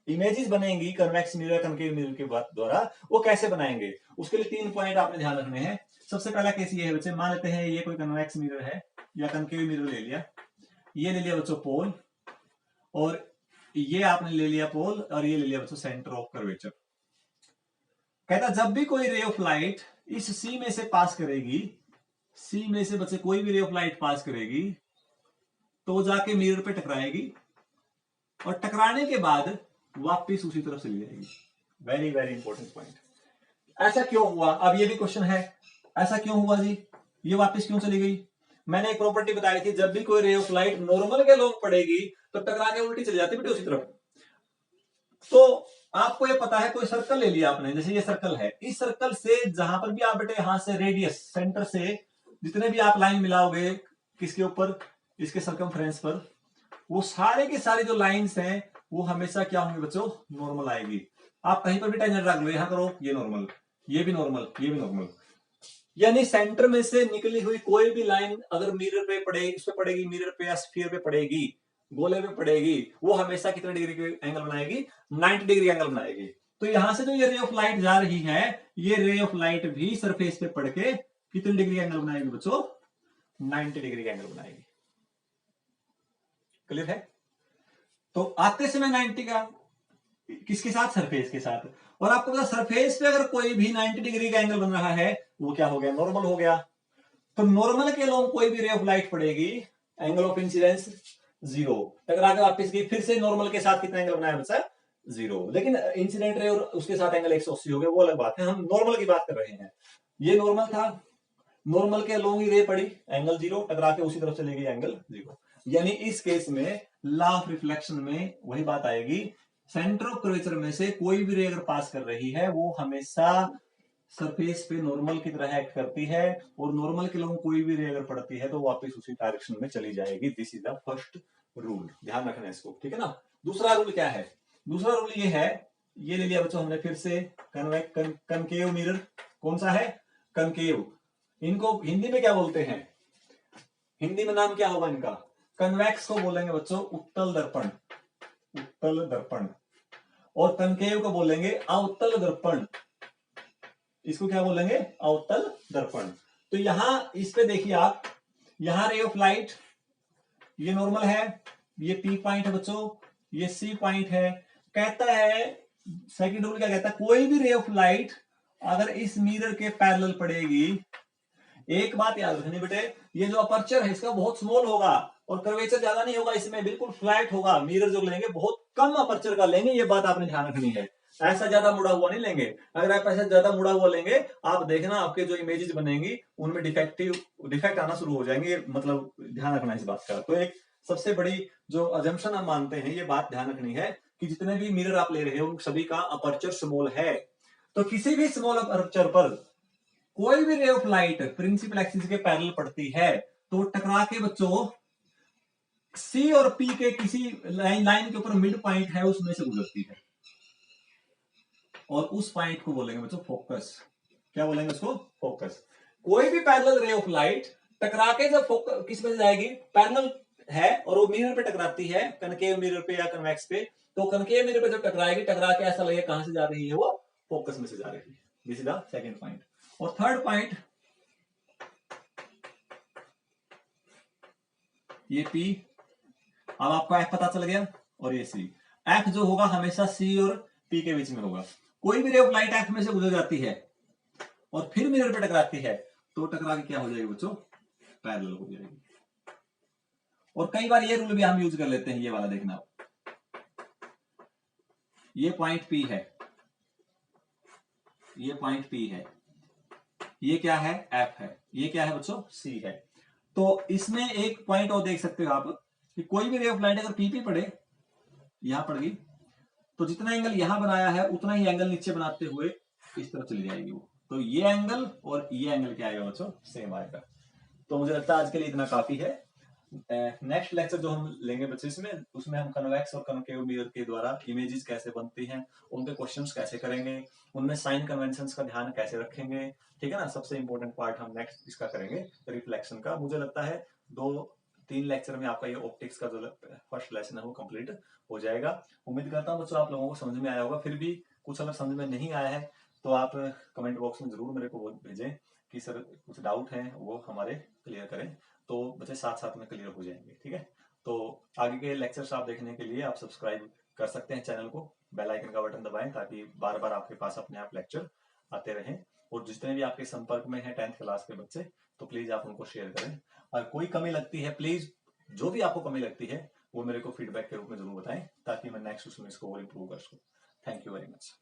Speaker 1: इमेजेस बनेंगी कन्वेक्स मिरर, कनकेव मिरर के द्वारा, वो कैसे बनाएंगे, उसके लिए 3 पॉइंट आपने ध्यान रखने हैं। सबसे पहला केस ये है बच्चे, मान लेते हैं ये कोई कन्वेक्स मिरर है या कनकेव मिरर ले लिया, ये ले लिया बच्चों पोल, और ये आपने ले लिया पोल, और ये ले लिया बच्चों सेंटर ऑफ कर्वेचर। कहता जब भी कोई रे ऑफ लाइट इस सी में से पास करेगी, सी में से बच्चे कोई भी रे ऑफ लाइट पास करेगी, तो जाके मिरर पे टकराएगी, और टकराने के बाद वापस उसी तरफ चली जाएगी। Very very important point. ऐसा क्यों हुआ, अब ये भी क्वेश्चन है, ऐसा क्यों हुआ जी, ये वापस क्यों चली गई? मैंने एक प्रॉपर्टी बताई थी, जब भी कोई रे ऑफ लाइट नॉर्मल के लोग पड़ेगी तो टकरा के उल्टी चली जाती बेटे उसी तरफ। तो आपको ये पता है, कोई सर्कल ले लिया आपने, जैसे ये सर्कल है, इस सर्कल से जहां पर भी आप बेटे यहां से रेडियस सेंटर से जितने भी आप लाइन मिलाओगे किसके ऊपर, इसके सर्कमफ्रेंस पर, वो सारे के सारे जो लाइंस हैं वो हमेशा क्या होंगे बच्चों, नॉर्मल आएगी। आप कहीं पर भी टेंजेंट रख लो, यहां करो ये नॉर्मल, ये भी नॉर्मल, ये भी नॉर्मल। यानी सेंटर में से निकली हुई कोई भी लाइन अगर मिरर पे पड़ेगी, इस पे पड़ेगी, मिरर पे या स्फीयर पे पड़ेगी, गोले पे पड़ेगी, वो हमेशा कितने डिग्री के एंगल बनाएगी, 90 डिग्री एंगल बनाएगी। तो यहां से जो ये रे ऑफ लाइट जा रही है, ये रे ऑफ लाइट भी सरफेस पे पड़ के कितने डिग्री एंगल बनाएगी बच्चों, 90 डिग्री का एंगल बनाएगी। क्लियर है? तो आते समय 90 का, किसके साथ, सरफेस के साथ। और आपको पता सरफेस पे अगर कोई भी 90 डिग्री का एंगल बन रहा है वो क्या हो गया, नॉर्मल हो गया। तो नॉर्मल के लोग कोई भी रे ऑफ लाइट पड़ेगी, एंगल ऑफ इंसिडेंस 0, टकरा के वापस गई, फिर से नॉर्मल के साथ कितना एंगल बनाया बच्चा, 0। लेकिन इंसिडेंट रे और उसके साथ एंगल 180 हो गया, वो अलग बात है, हम नॉर्मल की बात कर रहे हैं। ये नॉर्मल था, नॉर्मल के लोग ही रे पड़ी, एंगल 0, टकरा के उसी तरफ चली गई, एंगल 0। यानी इस केस में लॉ ऑफ रिफ्लेक्शन में वही बात आएगी, सेंटर ऑफ कर्वेचर में से कोई भी रे अगर पास कर रही है वो हमेशा सरफेस पे नॉर्मल की तरह एक्ट करती है, और नॉर्मल के लोग कोई भी रे अगर पड़ती है तो वापस उसी डायरेक्शन में चली जाएगी। This is the first rule, ध्यान रखना है इसको, ठीक है ना। दूसरा रूल क्या है, दूसरा रूल ये है, ये ले लिया बच्चों हमने फिर से, कनकेव मिरर, कौन सा है, कनकेव। इनको हिंदी में क्या बोलते हैं, हिंदी में नाम क्या होगा इनका, कन्वेक्स को बोलेंगे बच्चों उत्तल दर्पण, उत्तल दर्पण। और कनकेव को बोलेंगे अवतल दर्पण, इसको क्या बोलेंगे, अवतल दर्पण। तो यहां इस पे देखिए आप, यहां रे ऑफ लाइट, ये नॉर्मल है, ये पी पॉइंट है बच्चों, ये सी पॉइंट है। कहता है सेकंड रूल क्या कहता है, कोई भी रे ऑफ लाइट अगर इस मिरर के पैरेलल पड़ेगी, एक बात याद रखनी बेटे, ये जो अपर्चर है इसका बहुत स्मॉल होगा और कर्वेचर ज्यादा नहीं होगा, इसमें बिल्कुल फ्लैट होगा। मिरर जो लेंगे बहुत कम अपर्चर का लेंगे, ये बात आपने ध्यान रखनी है। ऐसा ज्यादा मुड़ा हुआ नहीं लेंगे, अगर आप ऐसा ज्यादा मुड़ा हुआ लेंगे, आप देखना आपके जो इमेजेस बनेंगी उनमें डिफेक्ट आना शुरू हो जाएंगे, मतलब ध्यान रखना इस बात का। तो एक सबसे बड़ी जो अजम्पशन हम मानते हैं, ये बात ध्यान रखनी है कि जितने भी मिरर आप ले रहे हो सभी का अपर्चर स्मॉल है। तो किसी भी स्मॉल अपर्चर पर कोई भी ray of light principal axis के पैरेलल पड़ती है तो टकरा के बच्चों सी और पी के किसी लाइन के ऊपर मिड पॉइंट है उसमें से गुजरती है, और उस पॉइंट को बोलेंगे बच्चों फोकस। क्या बोलेंगे उसको, फोकस। कोई भी पैरेलल रे ऑफ लाइट टकरा के जब फोकस किस में से जाएगी, पैरेलल है और वो मिरर पे टकराती है, कनकेव मिरर पे या कन्वेक्स पे, तो कनकेव मिरर पे जब टकराएगी, टकरा के ऐसा लगेगा कहां से जा रही है, वो फोकस में से जा रही है। This is the second point. और थर्ड पॉइंट, ये P, अब आपको F पता चल गया, और ये C। F जो होगा हमेशा C और P के बीच में होगा। कोई भी रे ऑफ लाइट F में से गुजर जाती है और फिर मिरर पे टकराती है तो टकरा के क्या हो जाएगी बच्चों, पैरेलल हो जाएगी। और कई बार ये रूल भी हम यूज कर लेते हैं, ये वाला देखना, ये पॉइंट P है, ये पॉइंट P है, ये क्या है, F है, ये क्या है बच्चों, C है। तो इसमें एक पॉइंट और देख सकते हो आप कि कोई भी रे ऑफ लाइट अगर पीपी पड़े, यहां पड़ गई, तो जितना एंगल यहां बनाया है उतना ही एंगल नीचे बनाते हुए इस तरफ चली जाएगी वो। तो ये एंगल और ये एंगल क्या आएगा बच्चों, सेम आएगा। तो मुझे लगता है आज के लिए इतना काफी है। नेक्स्ट लेक्चर जो हम लेंगे बच्चे इसमें, उसमें हम कन्वेक्स और कनकेव मिरर के द्वारा इमेजेस कैसे बनती हैं, उनके क्वेश्चंस कैसे करेंगे, उनमें साइन कन्वेंशंस का ध्यान कैसे रखेंगे, ठीक है ना। सबसे इंपॉर्टेंट पार्ट हम नेक्स्ट इसका करेंगे, रिफ्लेक्शन का। मुझे लगता है 2-3 लेक्चर में आपका ये ऑप्टिक्स का जो फर्स्ट लेसन है वो कंप्लीट हो जाएगा। उम्मीद करता हूँ बच्चों आप लोगों को समझ में आया होगा। फिर भी कुछ अगर समझ में नहीं आया है तो आप कमेंट बॉक्स में जरूर मेरे को भेजें कि सर कुछ डाउट है, वो हमारे क्लियर करें, तो बच्चे साथ साथ में क्लियर हो जाएंगे, ठीक है। तो आगे के लेक्चर्स आप देखने के लिए आप सब्सक्राइब कर सकते हैं चैनल को, बेल आइकन का बटन दबाएं ताकि बार बार आपके पास अपने आप लेक्चर आते रहें। और जितने भी आपके संपर्क में हैं 10th क्लास के बच्चे, तो प्लीज आप उनको शेयर करें। और कोई कमी लगती है, प्लीज जो भी आपको कमी लगती है वो मेरे को फीडबैक के रूप में जरूर बताएं, ताकि मैं नेक्स्ट उसमें इसको और इम्प्रूव कर सकूं। Thank you very much.